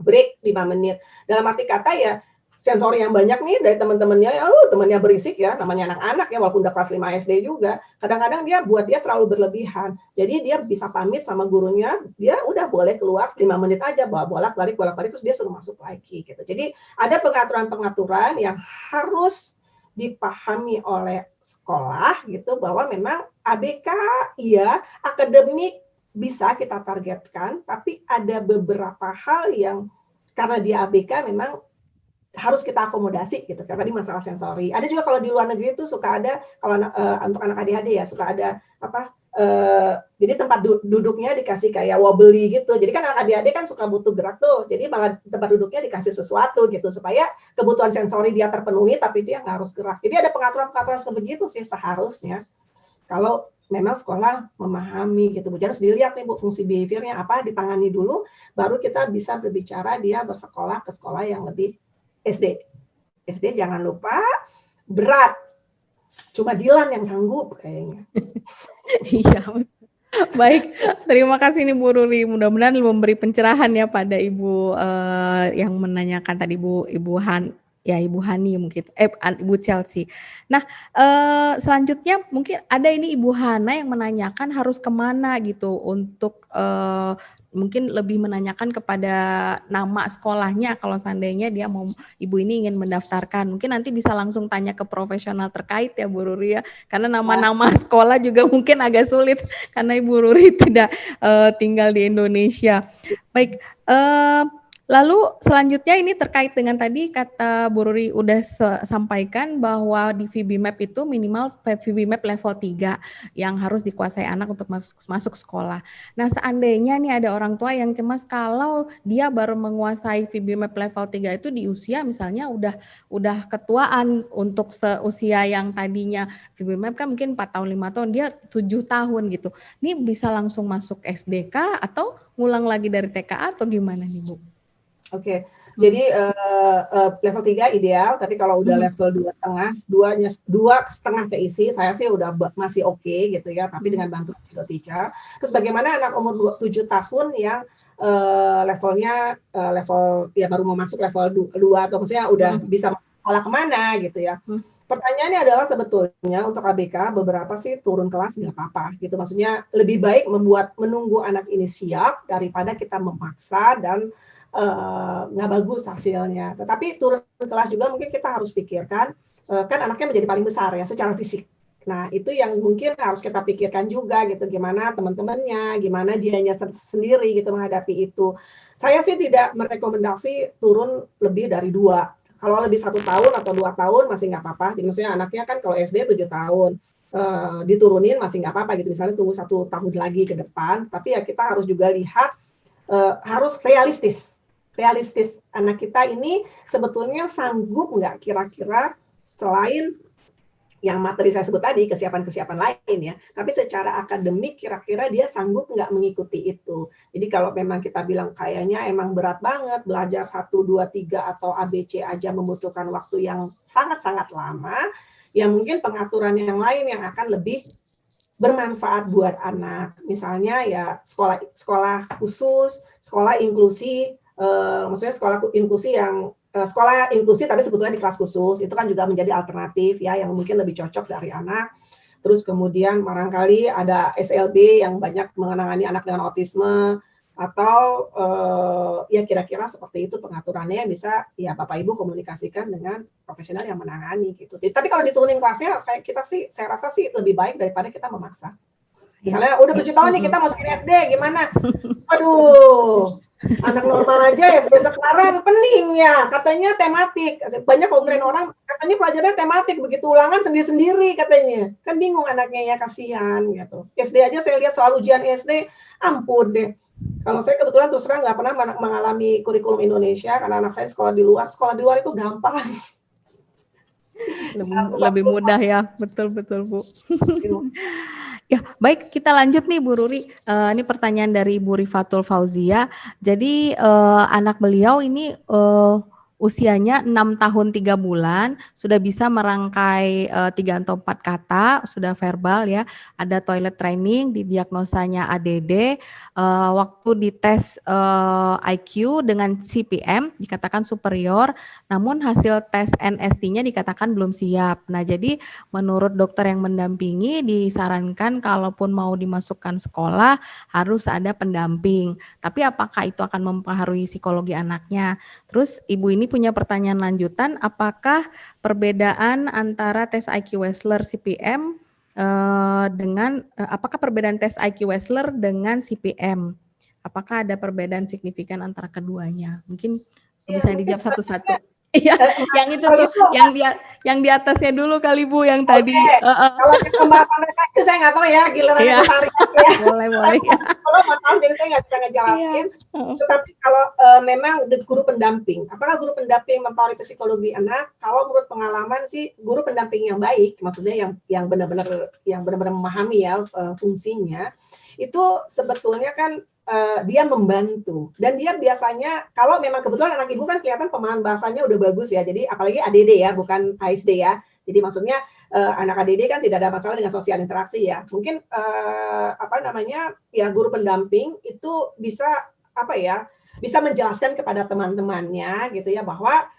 Break 5 menit. Dalam arti kata ya, sensori yang banyak nih dari teman-temannya, temannya berisik ya, namanya anak-anak ya, walaupun udah kelas 5 SD juga, kadang-kadang dia terlalu berlebihan. Jadi dia bisa pamit sama gurunya, dia udah boleh keluar 5 menit aja, bolak-balik, terus dia suruh masuk lagi gitu. Jadi ada pengaturan-pengaturan yang harus dipahami oleh sekolah gitu, bahwa memang ABK, iya, akademik, bisa kita targetkan, tapi ada beberapa hal yang karena dia ABK memang harus kita akomodasi gitu. Karena tadi masalah sensori. Ada juga kalau di luar negeri itu suka ada kalau untuk anak ADHD ya suka ada jadi tempat duduknya dikasih kayak wobbly gitu. Jadi kan anak ADHD kan suka butuh gerak tuh. Jadi malah tempat duduknya dikasih sesuatu gitu supaya kebutuhan sensori dia terpenuhi tapi dia nggak harus gerak. Jadi ada pengaturan-pengaturan sebegitu sih seharusnya. Kalau memang sekolah memahami gitu Bu. Jadi harus dilihat nih Bu fungsi behaviornya apa, ditangani dulu, baru kita bisa berbicara dia bersekolah ke sekolah yang lebih SD. SD jangan lupa berat. Cuma Dilan yang sanggup kayaknya. Iya. Baik, terima kasih nih Bu Ruri. Mudah-mudahan memberi pencerahan ya pada Ibu yang menanyakan tadi Ibu Hani mungkin, Ibu Chelsea. Nah, selanjutnya mungkin ada ini Ibu Hana yang menanyakan harus kemana gitu untuk mungkin lebih menanyakan kepada nama sekolahnya kalau seandainya dia mau Ibu ini ingin mendaftarkan. Mungkin nanti bisa langsung tanya ke profesional terkait ya Bu Ruri ya. Karena nama-nama sekolah juga mungkin agak sulit karena Ibu Ruri tidak tinggal di Indonesia. Baik, lalu selanjutnya ini terkait dengan tadi kata Bu Ruri udah sampaikan bahwa di VB-MAP itu minimal VB-MAP level 3 yang harus dikuasai anak untuk masuk sekolah. Nah seandainya nih ada orang tua yang cemas kalau dia baru menguasai VB-MAP level 3 itu di usia misalnya udah ketuaan untuk seusia yang tadinya VB-MAP kan mungkin 4 tahun 5 tahun, dia 7 tahun gitu. Ini bisa langsung masuk SDK atau ngulang lagi dari TKA atau gimana nih Bu? Oke. Jadi level 3 ideal, tapi kalau udah level 2,5 keisi, saya sih udah masih oke gitu ya, tapi dengan bantuan psikiater. Terus bagaimana anak umur 7 tahun yang levelnya level ya baru mau masuk level 2 atau maksudnya udah bisa sekolah kemana gitu ya. Pertanyaannya adalah sebetulnya untuk ABK beberapa sih turun kelas nggak apa-apa gitu. Maksudnya lebih baik menunggu anak ini siap daripada kita memaksa dan nggak bagus hasilnya. Tetapi turun kelas juga mungkin kita harus pikirkan, kan anaknya menjadi paling besar ya secara fisik. Nah itu yang mungkin harus kita pikirkan juga gitu, gimana teman-temannya, gimana dianya sendiri gitu menghadapi itu. Saya sih tidak merekomendasi turun lebih dari 2. Kalau lebih 1 tahun atau 2 tahun masih nggak apa-apa. Jadi maksudnya anaknya kan kalau SD 7 tahun, diturunin masih nggak apa-apa gitu. Misalnya tunggu 1 tahun lagi ke depan. Tapi ya kita harus juga lihat, harus realistis anak kita ini sebetulnya sanggup nggak kira-kira selain yang materi saya sebut tadi, kesiapan-kesiapan lain ya, tapi secara akademik kira-kira dia sanggup nggak mengikuti itu. Jadi kalau memang kita bilang kayaknya emang berat banget, belajar 1, 2, 3 atau ABC aja membutuhkan waktu yang sangat-sangat lama, ya mungkin pengaturan yang lain yang akan lebih bermanfaat buat anak. Misalnya ya sekolah khusus, sekolah inklusi, maksudnya sekolah inklusi yang sekolah inklusi tapi sebetulnya di kelas khusus itu kan juga menjadi alternatif ya yang mungkin lebih cocok dari anak. Terus kemudian barangkali ada SLB yang banyak menangani anak dengan autisme atau ya kira-kira seperti itu pengaturannya yang bisa ya Bapak Ibu komunikasikan dengan profesional yang menangani gitu. Tapi kalau diturunin kelasnya saya rasa sih lebih baik daripada kita memaksa. Misalnya udah 7 tahun nih kita masukin SD gimana? Aduh, anak normal aja ya sekarang pening ya katanya tematik, banyak komplain orang katanya pelajarannya tematik begitu ulangan sendiri-sendiri katanya kan bingung anaknya ya kasihan gitu. SD aja saya lihat soal ujian SD ampun deh, kalau saya kebetulan terus terang nggak pernah mengalami kurikulum Indonesia karena anak saya sekolah di luar itu gampang lebih mudah ya, betul Bu. Ya, baik, kita lanjut nih Bu Ruri. Ini pertanyaan dari Ibu Rifatul Fauzia. Jadi anak beliau ini usianya 6 tahun 3 bulan, sudah bisa merangkai 3 atau 4 kata, sudah verbal ya, ada toilet training, didiagnosanya ADD, waktu dites IQ dengan CPM dikatakan superior, namun hasil tes NST-nya dikatakan belum siap. Nah, jadi menurut dokter yang mendampingi disarankan kalaupun mau dimasukkan sekolah harus ada pendamping. Tapi apakah itu akan mempengaruhi psikologi anaknya? Terus ibu ini punya pertanyaan lanjutan, apakah perbedaan antara tes IQ Wechsler CPM apakah perbedaan tes IQ Wechsler dengan CPM? Apakah ada perbedaan signifikan antara keduanya? Mungkin bisa dijawab satu-satu. Iya, yang itu tuh, yang di atasnya dulu kali Bu, yang tadi. Kalau pembahasan itu saya nggak tahu ya, giliran ya. tarik ya. Boleh. Kalau mau tahu jadi saya nggak bisa ngejelasin. Tetapi kalau memang guru pendamping, apakah guru pendamping mempengaruhi psikologi anak? Kalau menurut pengalaman sih, guru pendamping yang baik, maksudnya yang benar-benar memahami ya fungsinya, itu sebetulnya kan dia membantu dan dia biasanya kalau memang kebetulan anak ibu kan kelihatan pemahaman bahasanya udah bagus ya, jadi apalagi ADD ya bukan ASD ya, jadi maksudnya anak ADD kan tidak ada masalah dengan sosial interaksi ya, mungkin ya guru pendamping itu bisa bisa menjelaskan kepada teman-temannya gitu ya bahwa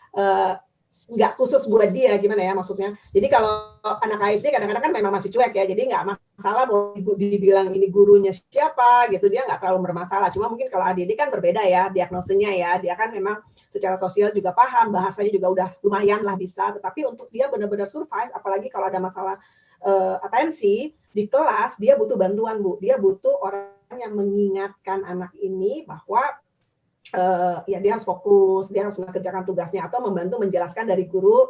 nggak khusus buat dia gimana ya maksudnya. Jadi kalau anak ASD kadang-kadang kan memang masih cuek ya, jadi nggak masalah mau dibilang ini gurunya siapa gitu, dia nggak terlalu bermasalah. Cuma mungkin kalau ADD kan berbeda ya diagnosenya ya, dia kan memang secara sosial juga paham, bahasanya juga udah lumayan lah bisa. Tetapi untuk dia benar-benar survive, apalagi kalau ada masalah atensi di kelas, dia butuh bantuan Bu, dia butuh orang yang mengingatkan anak ini bahwa ya dia harus fokus, dia harus mengerjakan tugasnya atau membantu menjelaskan dari guru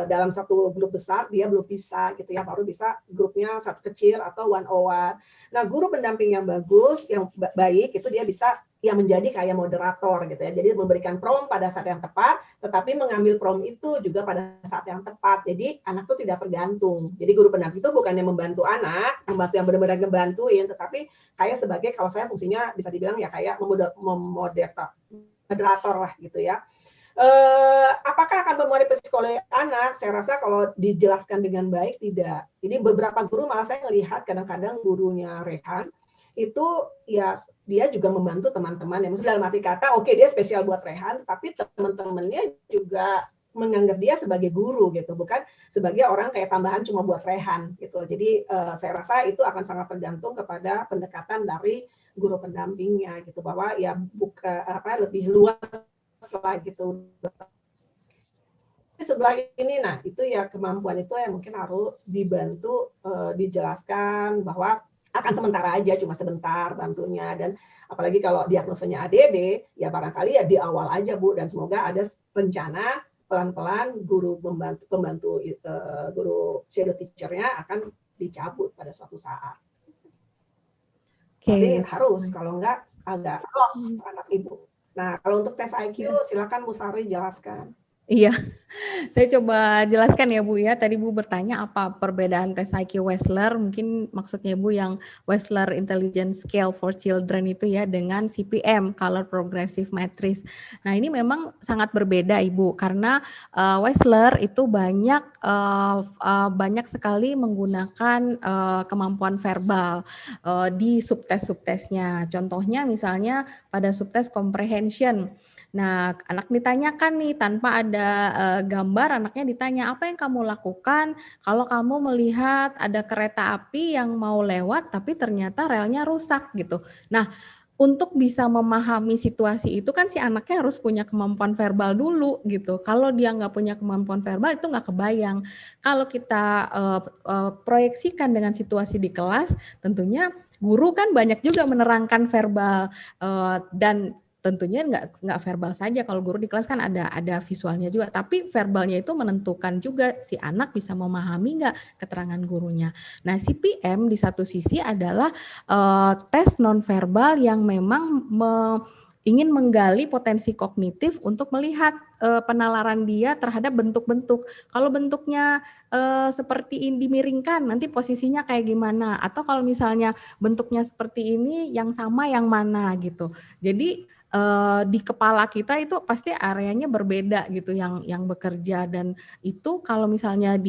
dalam satu grup besar dia belum bisa gitu ya, baru bisa grupnya satu kecil atau one-on-one. Nah, guru pendamping yang bagus, yang baik itu dia bisa ya menjadi kayak moderator gitu ya. Jadi memberikan prompt pada saat yang tepat, tetapi mengambil prompt itu juga pada saat yang tepat. Jadi anak itu tidak tergantung. Jadi guru pendamping itu bukannya membantu anak, membantu yang benar-benar ngebantuin, tetapi kayak sebagai kalau saya fungsinya bisa dibilang ya kayak moderator lah gitu ya. Apakah akan mempengaruhi psikologi anak? Saya rasa kalau dijelaskan dengan baik tidak. Jadi beberapa guru malah saya melihat kadang-kadang gurunya Rehan itu ya dia juga membantu teman-teman ya. Maksudnya dalam arti kata oke, dia spesial buat Rehan, tapi teman-temannya juga menganggap dia sebagai guru gitu, bukan sebagai orang kayak tambahan cuma buat Rehan gitu. Jadi saya rasa itu akan sangat tergantung kepada pendekatan dari guru pendampingnya gitu, bahwa ya lebih luas lah gitu. Sebelah ini, nah itu ya kemampuan itu yang mungkin harus dibantu, dijelaskan bahwa akan sementara aja, cuma sebentar bantunya, dan apalagi kalau diagnosanya ADD, ya barangkali ya di awal aja Bu, dan semoga ada rencana pelan-pelan guru pembantu guru shadow teacher-nya akan dicabut pada suatu saat. Jadi harus, kalau enggak agak lost anak ibu. Nah, kalau untuk tes IQ, silakan Bu Sari jelaskan. Iya, saya coba jelaskan ya Bu ya. Tadi Bu bertanya apa perbedaan tes IQ Wechsler, mungkin maksudnya Bu yang Wechsler Intelligence Scale for Children itu ya dengan CPM, Color Progressive Matrix. Nah ini memang sangat berbeda Ibu, karena Wechsler itu banyak sekali menggunakan kemampuan verbal di subtes-subtesnya. Contohnya misalnya pada subtes comprehension. Nah, anak ditanyakan nih tanpa ada gambar, anaknya ditanya, apa yang kamu lakukan kalau kamu melihat ada kereta api yang mau lewat tapi ternyata relnya rusak gitu. Nah, untuk bisa memahami situasi itu kan si anaknya harus punya kemampuan verbal dulu gitu. Kalau dia nggak punya kemampuan verbal itu nggak kebayang. Kalau kita proyeksikan dengan situasi di kelas, tentunya guru kan banyak juga menerangkan verbal dan tentunya nggak verbal saja, kalau guru di kelas kan ada visualnya juga, tapi verbalnya itu menentukan juga si anak bisa memahami nggak keterangan gurunya. Nah, CPM di satu sisi adalah tes nonverbal yang memang ingin menggali potensi kognitif untuk melihat penalaran dia terhadap bentuk-bentuk. Kalau bentuknya seperti ini dimiringkan, nanti posisinya kayak gimana? Atau kalau misalnya bentuknya seperti ini, yang sama yang mana gitu. Jadi di kepala kita itu pasti areanya berbeda gitu yang bekerja, dan itu kalau misalnya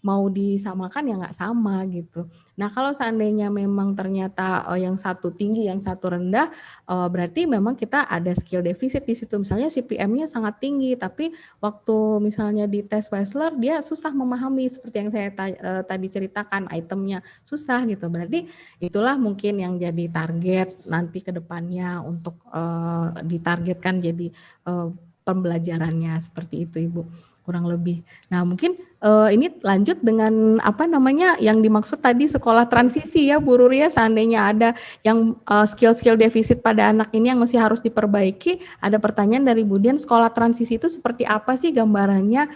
mau disamakan ya nggak sama gitu. Nah kalau seandainya memang ternyata yang satu tinggi yang satu rendah, berarti memang kita ada skill deficit di situ. Misalnya CPM-nya sangat tinggi tapi waktu misalnya di tes Wechsler dia susah memahami seperti yang saya tadi ceritakan, itemnya susah gitu. Berarti itulah mungkin yang jadi target nanti ke depannya untuk ditargetkan jadi pembelajarannya seperti itu Ibu, kurang lebih. Nah mungkin ini lanjut dengan apa namanya yang dimaksud tadi sekolah transisi ya Bu Ruri ya, seandainya ada yang skill-skill defisit pada anak ini yang masih harus diperbaiki. Ada pertanyaan dari Bu Dian, sekolah transisi itu seperti apa sih gambarannya,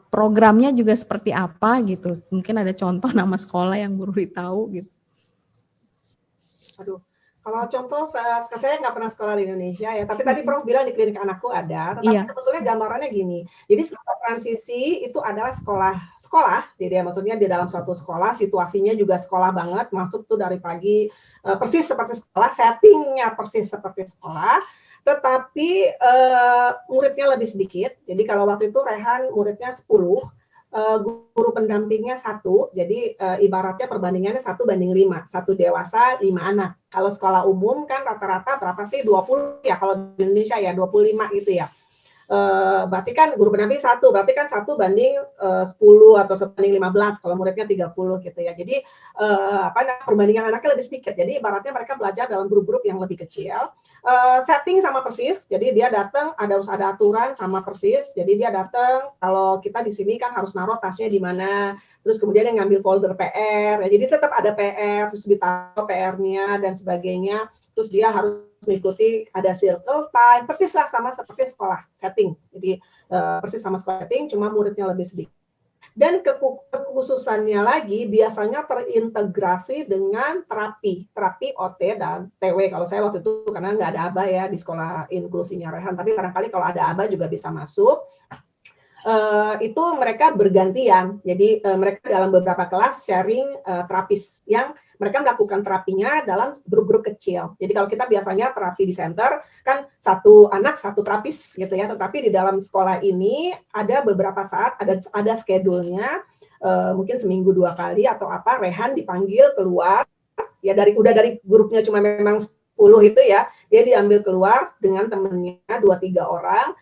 programnya juga seperti apa gitu. Mungkin ada contoh nama sekolah yang Bu Ruri tahu gitu. Aduh, kalau contoh saya nggak pernah sekolah di Indonesia ya, tapi tadi Prof bilang di klinik anakku ada, tetapi sebetulnya gambarannya gini. Jadi sekolah transisi itu adalah sekolah, jadi ya maksudnya di dalam suatu sekolah situasinya juga sekolah banget, masuk tuh dari pagi persis seperti sekolah, settingnya persis seperti sekolah, tetapi muridnya lebih sedikit. Jadi kalau waktu itu Rehan muridnya 10, guru pendampingnya 1, jadi ibaratnya perbandingannya 1:5, 1 dewasa 5 anak. Kalau sekolah umum kan rata-rata berapa sih, 20 ya kalau di Indonesia ya, 25 gitu ya. Berarti kan guru pendamping 1, berarti kan 1:10 atau 1:15 kalau muridnya 30 gitu ya. Jadi perbandingan anaknya lebih sedikit. Jadi ibaratnya mereka belajar dalam grup-grup yang lebih kecil. Setting sama persis, jadi dia datang harus ada aturan sama persis. Jadi dia datang, kalau kita di sini kan harus naruh tasnya di mana, terus kemudian yang ngambil folder PR, ya, jadi tetap ada PR, terus ditaruh PR-nya dan sebagainya. Terus dia harus mengikuti ada circle time, persis lah sama seperti sekolah setting. Jadi persis sama sekolah setting, cuma muridnya lebih sedikit. Dan kekhususannya lagi biasanya terintegrasi dengan terapi OT dan TW. Kalau saya waktu itu karena nggak ada ABA ya di sekolah inklusinya Rehan, tapi barangkali kalau ada ABA juga bisa masuk. itu mereka bergantian. Jadi mereka dalam beberapa kelas sharing terapis yang mereka melakukan terapinya dalam grup-grup kecil. Jadi kalau kita biasanya terapi di center kan satu anak satu terapis gitu ya, tetapi di dalam sekolah ini ada beberapa saat ada schedule-nya, mungkin seminggu 2 kali atau apa, Rehan dipanggil keluar ya udah dari grupnya cuma memang 10 itu ya, dia diambil keluar dengan temennya 2-3 orang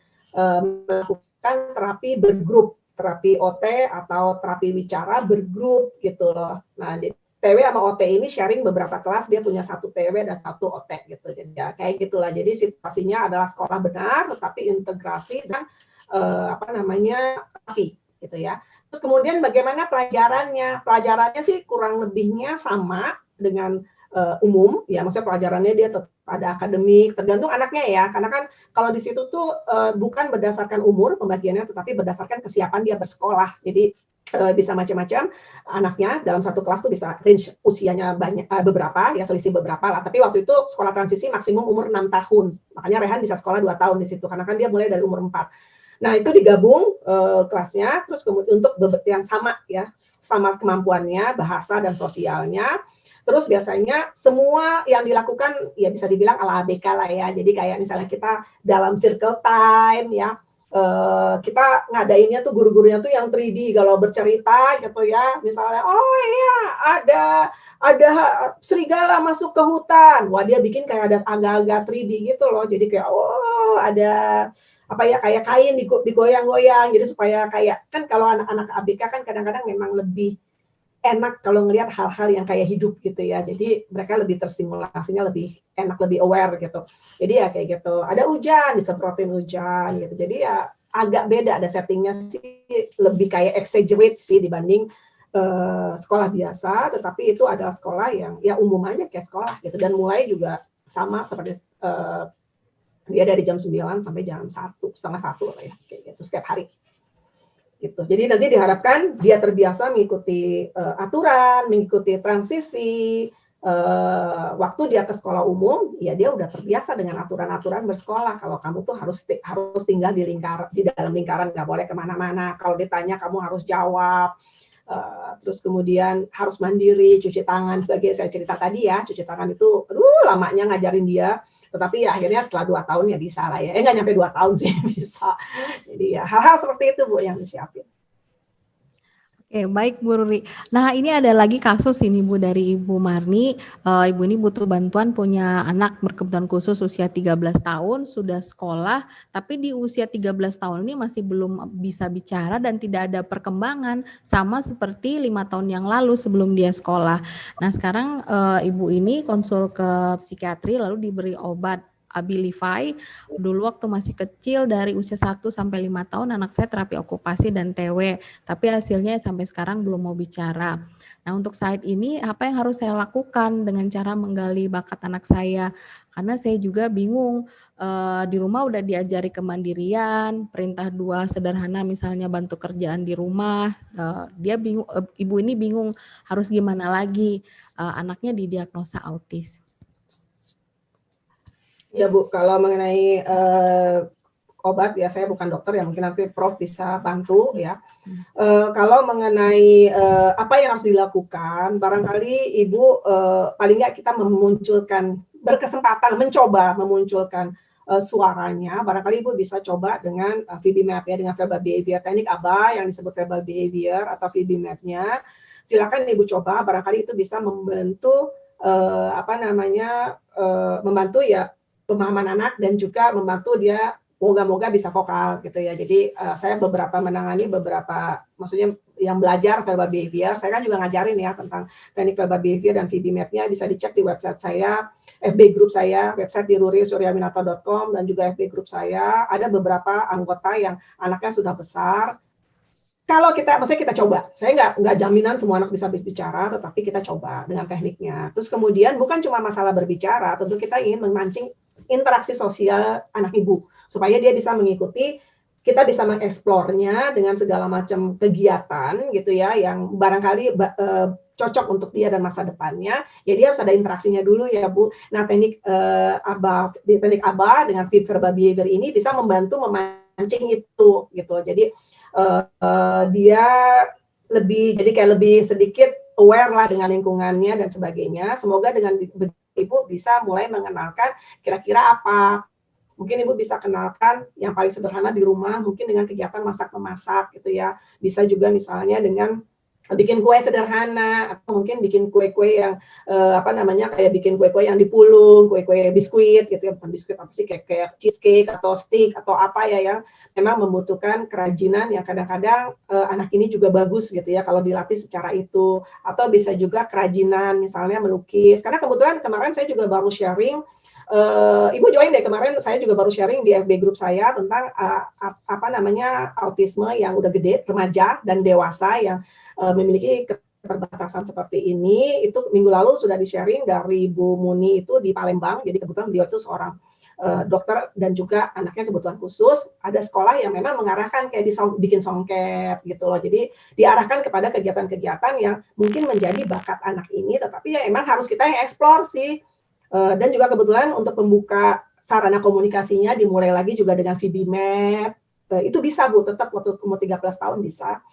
melakukan terapi bergrup, terapi OT atau terapi bicara bergrup gitu loh. Nah, TW sama OT ini sharing beberapa kelas, dia punya 1 TW dan 1 OT gitu. Jadi ya kayak gitulah. Jadi situasinya adalah sekolah benar tetapi integrasi dan terapi gitu ya. Terus kemudian bagaimana pelajarannya? Pelajarannya sih kurang lebihnya sama dengan umum ya, maksudnya pelajarannya dia tetap ada akademik, tergantung anaknya ya, karena kan kalau di situ tuh bukan berdasarkan umur pembagiannya tetapi berdasarkan kesiapan dia bersekolah. Jadi bisa macam-macam anaknya dalam satu kelas tuh bisa range usianya banyak beberapa ya, selisih beberapa lah, tapi waktu itu sekolah transisi maksimum umur 6 tahun, makanya Rehan bisa sekolah 2 tahun di situ karena kan dia mulai dari umur 4. Nah, itu digabung kelasnya, terus kemudian untuk yang sama ya, sama kemampuannya, bahasa dan sosialnya. Terus biasanya semua yang dilakukan ya bisa dibilang ala ABK lah ya. Jadi kayak misalnya kita dalam circle time ya, kita ngadainnya tuh guru-gurunya tuh yang 3D kalau bercerita gitu ya. Misalnya, oh iya ada serigala masuk ke hutan. Wah, dia bikin kayak ada agak-agak 3D gitu loh. Jadi kayak ada apa ya, kayak kain digoyang-goyang. Jadi supaya kayak kan kalau anak-anak ABK kan kadang-kadang memang lebih enak kalau ngelihat hal-hal yang kayak hidup gitu ya. Jadi mereka lebih terstimulasinya lebih enak, lebih aware gitu. Jadi ya kayak gitu. Ada hujan, disemprotin hujan gitu. Jadi ya agak beda, ada settingnya sih lebih kayak exaggerate sih dibanding sekolah biasa. Tetapi itu adalah sekolah yang ya umum aja kayak sekolah gitu. Dan mulai juga sama seperti dia dari jam 9 sampai jam 1, setengah 1 lah ya, kayak gitu setiap hari. Gitu. Jadi nanti diharapkan dia terbiasa mengikuti aturan, mengikuti transisi. Waktu dia ke sekolah umum, ya dia udah terbiasa dengan aturan-aturan bersekolah. Kalau kamu tuh harus tinggal di dalam lingkaran, nggak boleh kemana-mana. Kalau ditanya kamu harus jawab. Terus kemudian harus mandiri, cuci tangan. Sebagai saya cerita tadi ya, cuci tangan itu, lamanya ngajarin dia. Tetapi ya akhirnya setelah 2 tahun ya bisa lah ya. Nggak nyampe 2 tahun sih bisa. Jadi ya hal-hal seperti itu Bu yang disiapin. Oke, baik Bu Ruri. Nah, ini ada lagi kasus ini Bu dari Ibu Marni. Ibu ini butuh bantuan, punya anak berkebutuhan khusus usia 13 tahun, sudah sekolah, tapi di usia 13 tahun ini masih belum bisa bicara dan tidak ada perkembangan, sama seperti 5 tahun yang lalu sebelum dia sekolah. Nah, sekarang Ibu ini konsul ke psikiatri lalu diberi obat Abilify. Dulu waktu masih kecil dari usia 1 sampai 5 tahun anak saya terapi okupasi dan TW, tapi hasilnya sampai sekarang belum mau bicara. Nah, untuk saat ini apa yang harus saya lakukan dengan cara menggali bakat anak saya? Karena saya juga bingung, di rumah udah diajari kemandirian, perintah 2 sederhana misalnya bantu kerjaan di rumah, dia bingung, ibu ini bingung harus gimana lagi, anaknya didiagnosa autis. Ya Bu, kalau mengenai obat ya saya bukan dokter ya, mungkin nanti Prof bisa bantu ya. Kalau mengenai apa yang harus dilakukan, barangkali Ibu paling nggak kita berkesempatan mencoba memunculkan suaranya. Barangkali Ibu bisa coba dengan VB-MAP ya, dengan verbal behavior, teknik ABA yang disebut verbal behavior atau VB-MAP-nya. Silakan Ibu coba, barangkali itu bisa membantu membantu ya pemahaman anak dan juga membantu dia moga-moga bisa vokal gitu ya. Jadi saya menangani beberapa, maksudnya yang belajar verbal behavior. Saya kan juga ngajarin ya tentang teknik verbal behavior dan VB-MAP-nya, bisa dicek di website saya, FB group saya, website di rurisuryaminata.com, dan juga FB group saya. Ada beberapa anggota yang anaknya sudah besar. Kalau maksudnya kita coba, saya nggak jaminan semua anak bisa berbicara, tetapi kita coba dengan tekniknya. Terus kemudian bukan cuma masalah berbicara, tentu kita ingin memancing interaksi sosial anak ibu, supaya dia bisa mengikuti, kita bisa mengeksplornya dengan segala macam kegiatan gitu ya, yang barangkali cocok untuk dia dan masa depannya. Ya dia harus ada interaksinya dulu ya Bu. Nah teknik ABA dengan verbal behavior ini bisa membantu memancing itu gitu. Jadi dia lebih jadi kayak lebih sedikit aware lah dengan lingkungannya dan sebagainya. Semoga dengan Ibu bisa mulai mengenalkan kira-kira apa. Mungkin Ibu bisa kenalkan yang paling sederhana di rumah, mungkin dengan kegiatan masak-memasak gitu ya. Bisa juga misalnya dengan bikin kue sederhana, atau mungkin bikin kue-kue yang kayak bikin kue-kue yang dipulung, kue-kue biskuit gitu ya, bukan biskuit apa sih, kayak cheesecake atau stick atau apa ya yang memang membutuhkan kerajinan yang kadang-kadang anak ini juga bagus gitu ya kalau dilatih secara itu. Atau bisa juga kerajinan misalnya melukis. Karena kebetulan kemarin saya juga baru sharing, Ibu join deh kemarin, saya juga baru sharing di FB group saya tentang autisme yang udah gede, remaja dan dewasa yang memiliki keterbatasan seperti ini. Itu minggu lalu sudah di-sharing dari Bu Muni itu di Palembang. Jadi kebetulan beliau itu seorang dokter dan juga anaknya kebutuhan khusus. Ada sekolah yang memang mengarahkan kayak bikin songket gitu loh. Jadi diarahkan kepada kegiatan-kegiatan yang mungkin menjadi bakat anak ini, tetapi ya emang harus kita yang eksplor sih. Dan juga kebetulan untuk membuka sarana komunikasinya dimulai lagi juga dengan VB-Map. Itu bisa Bu, tetap waktu umur 13 tahun bisa.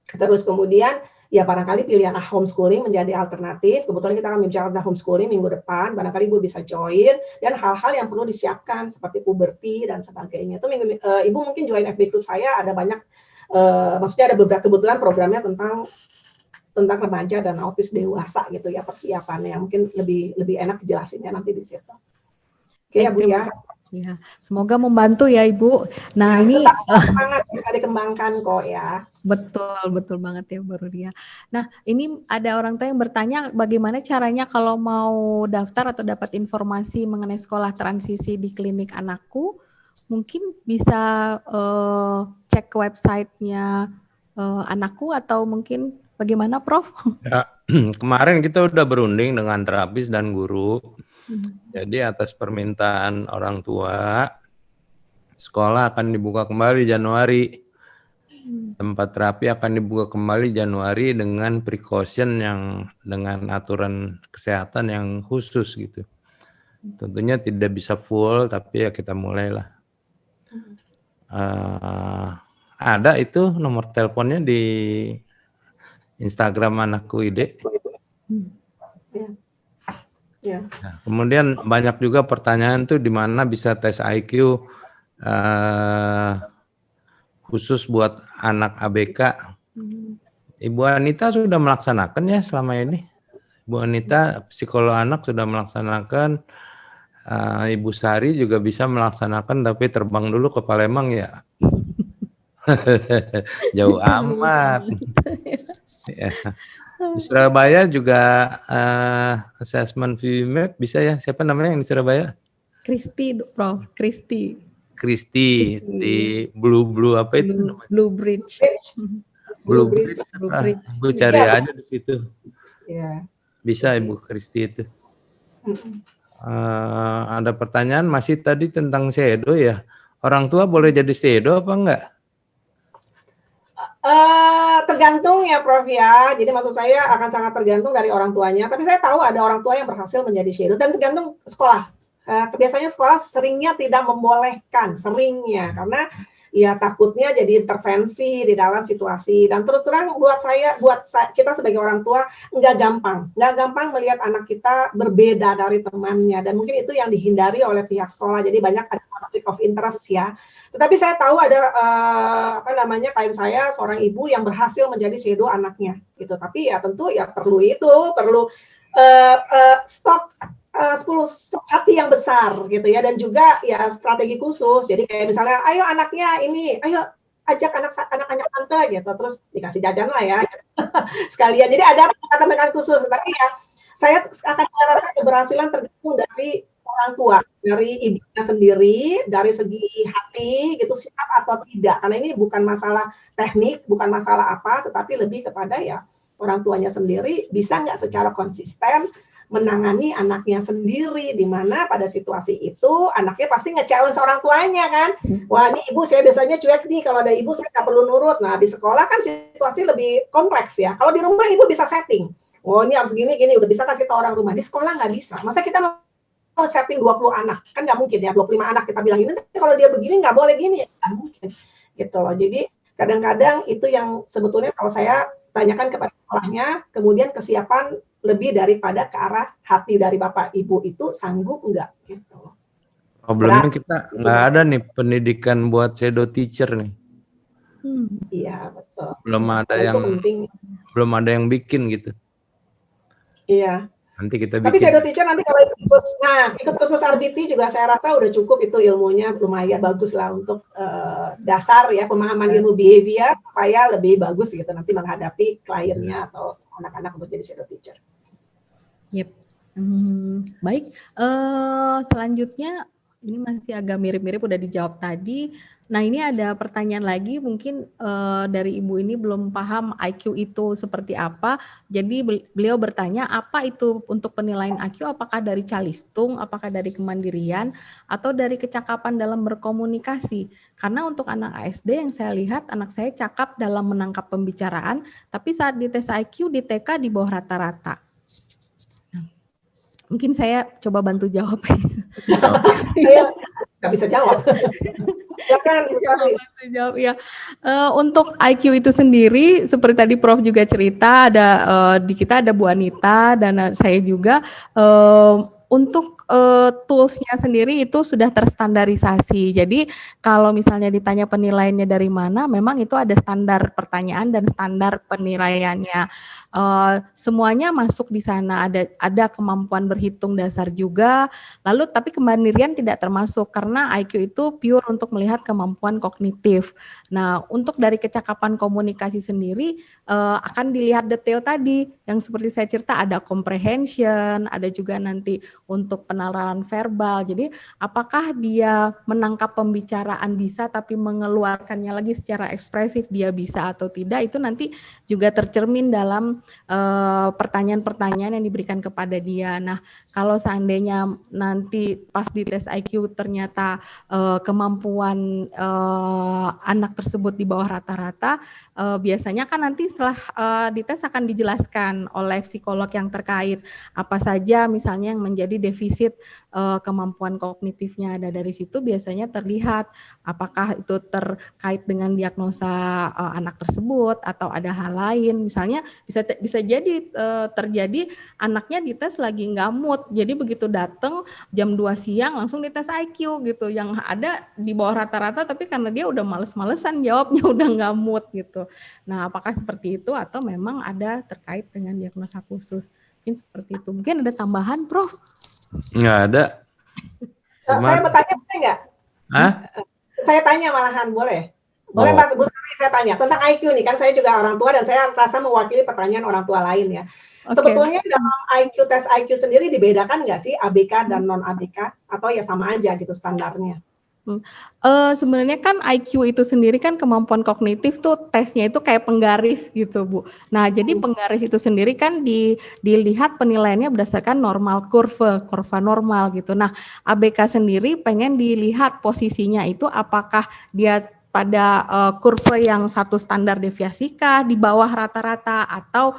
Terus kemudian ya barangkali pilihan homeschooling menjadi alternatif. Kebetulan kita akan bicara tentang homeschooling minggu depan. Barangkali Ibu bisa join dan hal-hal yang perlu disiapkan seperti puberti dan sebagainya. Itu Ibu mungkin join FB group saya, ada banyak maksudnya ada beberapa kebetulan programnya tentang remaja dan autis dewasa gitu ya, persiapannya. Mungkin lebih enak jelasinnya nanti di situ. Oke ya Bu ya. Ya, semoga membantu ya Ibu. Nah, ini sangat bisa dikembangkan kok ya. Betul banget ya Bu Ruria. Nah, ini ada orang tua yang bertanya bagaimana caranya kalau mau daftar atau dapat informasi mengenai sekolah transisi di klinik anakku, mungkin bisa cek ke websitenya anakku atau mungkin bagaimana Prof? Ya, kemarin kita udah berunding dengan terapis dan guru. Jadi atas permintaan orang tua, sekolah akan dibuka kembali Januari. Tempat terapi akan dibuka kembali Januari dengan precaution yang dengan aturan kesehatan yang khusus gitu. Tentunya tidak bisa full, tapi ya kita mulailah. Ada itu nomor teleponnya di Instagram anakku Ide. Ya. Nah, kemudian banyak juga pertanyaan tuh di mana bisa tes IQ khusus buat anak ABK. Ibu Anita sudah melaksanakan ya selama ini. Ibu Anita psikolog anak sudah melaksanakan. Ibu Sari juga bisa melaksanakan tapi terbang dulu ke Palembang ya. Jauh amat. Ya. Di Surabaya juga assessment VB-Map bisa ya. Siapa namanya yang di Surabaya? Kristi, Prof. Kristi di Blue apa itu namanya? Blue Bridge. Blue Bridge. Ibu cari aja di situ. Ya. Bisa Ibu Kristi itu. Ada pertanyaan masih tadi tentang shadow ya. Orang tua boleh jadi shadow apa enggak? Tergantung ya Prof ya. Jadi maksud saya akan sangat tergantung dari orang tuanya. Tapi saya tahu ada orang tua yang berhasil menjadi shadow dan tergantung sekolah. Biasanya sekolah seringnya tidak membolehkan, karena ya takutnya jadi intervensi di dalam situasi. Dan terus terang buat kita sebagai orang tua nggak gampang melihat anak kita berbeda dari temannya. Dan mungkin itu yang dihindari oleh pihak sekolah. Jadi banyak ada conflict of interest ya. Tetapi saya tahu ada klien saya seorang ibu yang berhasil menjadi shadow anaknya gitu. Tapi ya tentu ya perlu stok hati yang besar gitu ya, dan juga ya strategi khusus. Jadi kayak misalnya ayo anaknya ini, ayo ajak anak-anak tante gitu, terus dikasih jajan lah ya sekalian. Jadi ada pendekatan khusus. Tapi ya saya akan merasa keberhasilan tergantung dari orang tua, dari ibunya sendiri, dari segi hati gitu, siap atau tidak. Karena ini bukan masalah teknik, bukan masalah apa, tetapi lebih kepada ya orang tuanya sendiri bisa nggak secara konsisten menangani anaknya sendiri, di mana pada situasi itu anaknya pasti nge-challenge orang tuanya kan. Wah ini ibu saya biasanya cuek nih, kalau ada ibu saya nggak perlu nurut. Nah di sekolah kan situasi lebih kompleks ya. Kalau di rumah ibu bisa setting, oh ini harus gini, udah bisa kasih tahu orang rumah. Di sekolah nggak bisa. Masa kita mau setting 20 anak? Kan nggak mungkin ya, 25 anak kita bilang ini, kalau dia begini nggak boleh gini, nggak mungkin. Gitu loh. Jadi kadang-kadang itu yang sebetulnya kalau saya tanyakan kepada sekolahnya, kemudian kesiapan lebih daripada ke arah hati dari Bapak Ibu itu sanggup enggak gitu. Problemnya kita nggak ada nih pendidikan buat shadow teacher nih. Iya, betul. Belum ada Itu yang penting. belum ada yang bikin gitu. Iya. Nanti kita Tapi bikin. shadow teacher nanti kalau ikut kursus RBT juga saya rasa udah cukup, itu ilmunya lumayan bagus lah untuk dasar ya, pemahaman ilmu behavior supaya lebih bagus gitu nanti menghadapi kliennya atau anak-anak untuk jadi shadow teacher. Yep. Baik, selanjutnya ini masih agak mirip-mirip udah dijawab tadi. Nah, ini ada pertanyaan lagi, mungkin dari Ibu ini belum paham IQ itu seperti apa. Jadi beliau bertanya, apa itu untuk penilaian IQ? Apakah dari calistung, apakah dari kemandirian, atau dari kecakapan dalam berkomunikasi? Karena untuk anak ASD yang saya lihat, anak saya cakap dalam menangkap pembicaraan, tapi saat dites IQ di TK di bawah rata-rata. Mungkin saya coba bantu jawab. Saya nggak bisa jawab. Silakan. Jawab ya. Untuk IQ itu sendiri, seperti tadi Prof juga cerita, ada di kita ada Bu Anita dan saya juga. Untuk tools-nya sendiri itu sudah terstandarisasi. Jadi kalau misalnya ditanya penilaiannya dari mana, memang itu ada standar pertanyaan dan standar penilaiannya. Semuanya masuk di sana, ada kemampuan berhitung dasar juga. Lalu tapi kemandirian tidak termasuk karena IQ itu pure untuk melihat kemampuan kognitif. Nah, untuk dari kecakapan komunikasi sendiri akan dilihat detail tadi yang seperti saya cerita, ada comprehension, ada juga nanti untuk penalaran verbal. Jadi apakah dia menangkap pembicaraan bisa tapi mengeluarkannya lagi secara ekspresif dia bisa atau tidak, itu nanti juga tercermin dalam pertanyaan-pertanyaan yang diberikan kepada dia. Nah, kalau seandainya nanti pas di tes IQ ternyata kemampuan anak tersebut di bawah rata-rata, biasanya kan nanti setelah dites akan dijelaskan oleh psikolog yang terkait apa saja misalnya yang menjadi defisit kemampuan kognitifnya. Ada dari situ biasanya terlihat apakah itu terkait dengan diagnosa anak tersebut atau ada hal lain. Misalnya bisa jadi terjadi anaknya dites lagi nggak mood, jadi begitu datang jam 2 siang langsung dites IQ gitu, yang ada di bawah rata-rata tapi karena dia udah males-malesan jawabnya udah nggak mood gitu. Nah, apakah seperti itu atau memang ada terkait dengan diagnosa khusus? Mungkin seperti itu. Mungkin ada tambahan, Prof? Nggak ada. Saya bertanya boleh nggak? Hah? Saya tanya malahan, boleh? Boleh Mas Bu Sari, saya tanya tentang IQ nih, kan saya juga orang tua dan saya rasa mewakili pertanyaan orang tua lain ya. Okay. Sebetulnya dalam IQ, tes IQ sendiri dibedakan nggak sih ABK dan non ABK atau ya sama aja gitu standarnya? Sebenarnya kan IQ itu sendiri kan kemampuan kognitif tuh tesnya itu kayak penggaris gitu Bu. Nah jadi penggaris itu sendiri kan dilihat penilaiannya berdasarkan normal kurva normal gitu. Nah ABK sendiri pengen dilihat posisinya itu apakah dia pada kurva yang satu standar deviasi kah di bawah rata-rata atau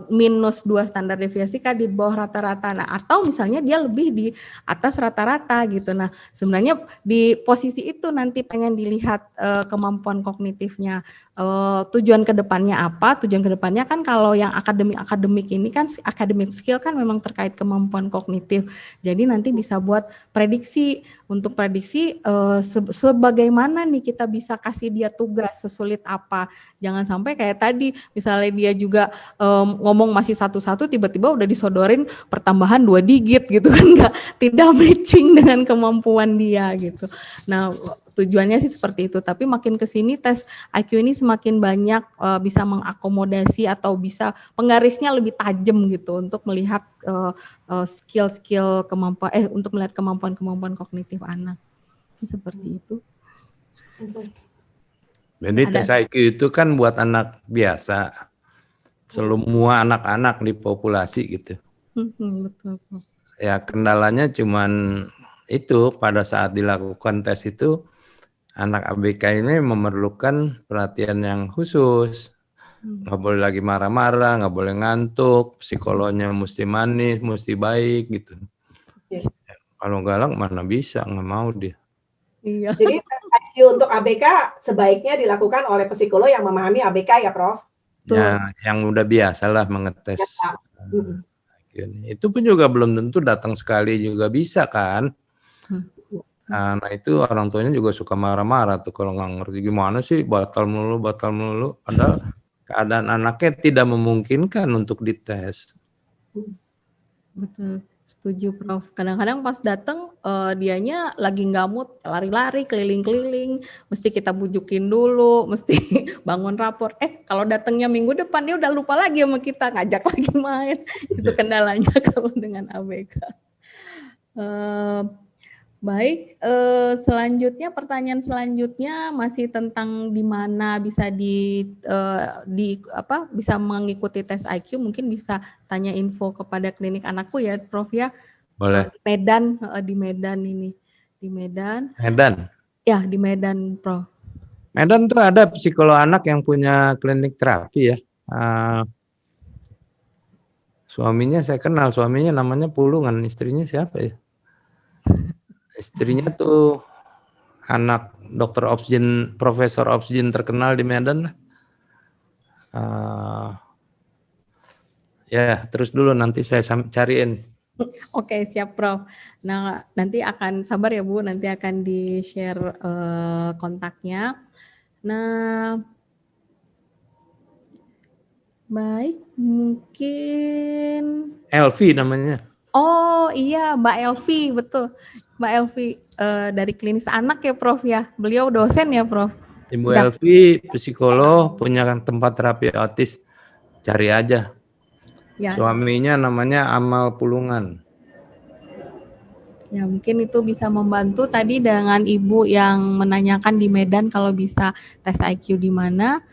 minus 2 standar deviasi kah di bawah rata-rata. Nah, atau misalnya dia lebih di atas rata-rata gitu. Nah, sebenarnya di posisi itu nanti pengen dilihat kemampuan kognitifnya. Tujuan kedepannya apa? Tujuan kedepannya kan kalau yang akademik ini kan academic skill kan memang terkait kemampuan kognitif. Jadi nanti bisa buat prediksi, untuk prediksi sebagaimana nih kita bisa kasih dia tugas sesulit apa. Jangan sampai kayak tadi misalnya dia juga ngomong masih satu-satu tiba-tiba udah disodorin pertambahan 2 digit gitu kan, tidak matching dengan kemampuan dia gitu. Nah, tujuannya sih seperti itu, tapi makin ke sini tes IQ ini semakin banyak bisa mengakomodasi atau bisa penggarisnya lebih tajam gitu untuk melihat skill-skill kemampuan untuk melihat kemampuan kognitif anak. Seperti itu. Jadi tes IQ itu kan buat anak biasa. Semua anak-anak di populasi gitu. Betul. Ya kendalanya cuman itu pada saat dilakukan tes itu anak ABK ini memerlukan perhatian yang khusus, nggak boleh lagi marah-marah, nggak boleh ngantuk, psikolognya mesti manis, mesti baik gitu. Kalau galak mana bisa, nggak mau dia. Iya. Jadi tes IQ IQ untuk ABK sebaiknya dilakukan oleh psikolog yang memahami ABK ya, Prof. Yang udah biasa lah mengetes. Ya, Itu pun juga belum tentu datang sekali juga bisa kan. Nah itu orang tuanya juga suka marah-marah tuh kalau nggak ngerti gimana sih batal melulu. Padahal keadaan anaknya tidak memungkinkan untuk dites. Betul, setuju Prof. Kadang-kadang pas datang dianya lagi nggak mood, lari-lari, keliling-keliling, mesti kita bujukin dulu, mesti bangun rapor. Kalau datangnya minggu depan dia udah lupa lagi sama kita, ngajak lagi main. Itu kendalanya kalau dengan ABK. Baik, selanjutnya pertanyaan selanjutnya masih tentang di mana bisa bisa mengikuti tes IQ. Mungkin bisa tanya info kepada klinik anakku ya, Prof ya. Boleh. Di Medan ini, di Medan. Medan. Ya, di Medan, Prof. Medan tuh ada psikolog anak yang punya klinik terapi ya. Suaminya saya kenal, suaminya namanya Pulungan, istrinya siapa ya? Istrinya tuh anak dokter Obsgin, profesor Obsgin terkenal di Medan lah. Ya, terus dulu nanti saya cariin. Oke, siap Prof. Nah, nanti akan sabar ya Bu, nanti akan di-share kontaknya. Nah, baik, mungkin Elvi namanya. Oh iya, Mbak Elvi, betul. Mbak Elvi dari klinis anak ya Prof ya. Beliau dosen ya Prof. Ibu Elvi psikolog, punya tempat terapi autis. Cari aja. Ya. Suaminya namanya Amal Pulungan. Ya mungkin itu bisa membantu tadi dengan ibu yang menanyakan di Medan kalau bisa tes IQ di mana.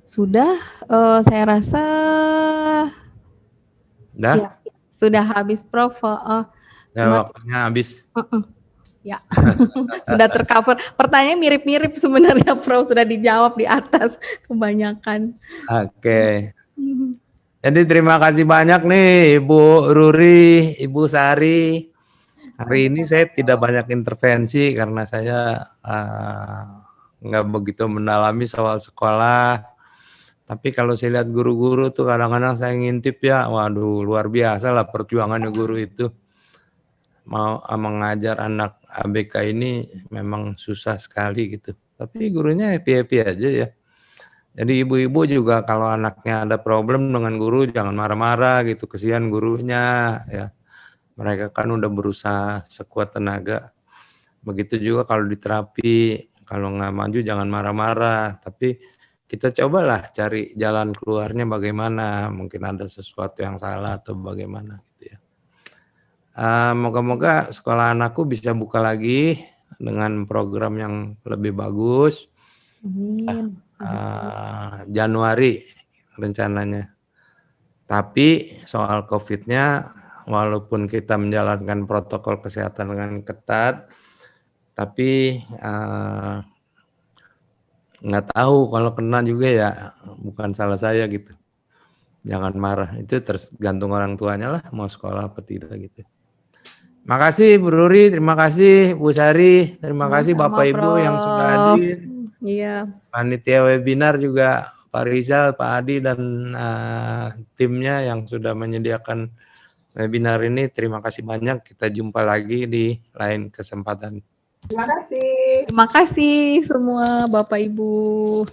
Sudah, saya rasa ya, sudah habis Prof. Ya, waktunya habis. Ya, sudah tercover. Pertanyaannya mirip-mirip sebenarnya Prof. Sudah dijawab di atas kebanyakan. Oke. Jadi terima kasih banyak nih Ibu Ruri, Ibu Sari. Hari ini saya tidak banyak intervensi karena saya nggak begitu mendalami soal sekolah. Tapi kalau saya lihat guru-guru tuh kadang-kadang saya ngintip ya, waduh luar biasa lah perjuangannya guru itu. Mau mengajar anak ABK ini memang susah sekali gitu. Tapi gurunya happy-happy aja ya. Jadi ibu-ibu juga kalau anaknya ada problem dengan guru jangan marah-marah gitu, kesian gurunya ya. Mereka kan udah berusaha sekuat tenaga. Begitu juga kalau di terapi, kalau nggak maju jangan marah-marah. Tapi kita cobalah cari jalan keluarnya bagaimana. Mungkin ada sesuatu yang salah atau bagaimana gitu ya. Moga-moga sekolah anakku bisa buka lagi dengan program yang lebih bagus. Januari rencananya. Tapi soal COVID-nya, walaupun kita menjalankan protokol kesehatan dengan ketat, tapi nggak tahu kalau kena juga ya bukan salah saya gitu. Jangan marah, itu tergantung orang tuanya lah mau sekolah apa tidak gitu. Makasih Bu Ruri, terima kasih Bu Sari, terima kasih Bapak Ibu yang sudah hadir. Iya. Panitia webinar juga Pak Rizal, Pak Adi dan timnya yang sudah menyediakan webinar ini. Terima kasih banyak. Kita jumpa lagi di lain kesempatan. Terima kasih. Terima kasih semua Bapak Ibu.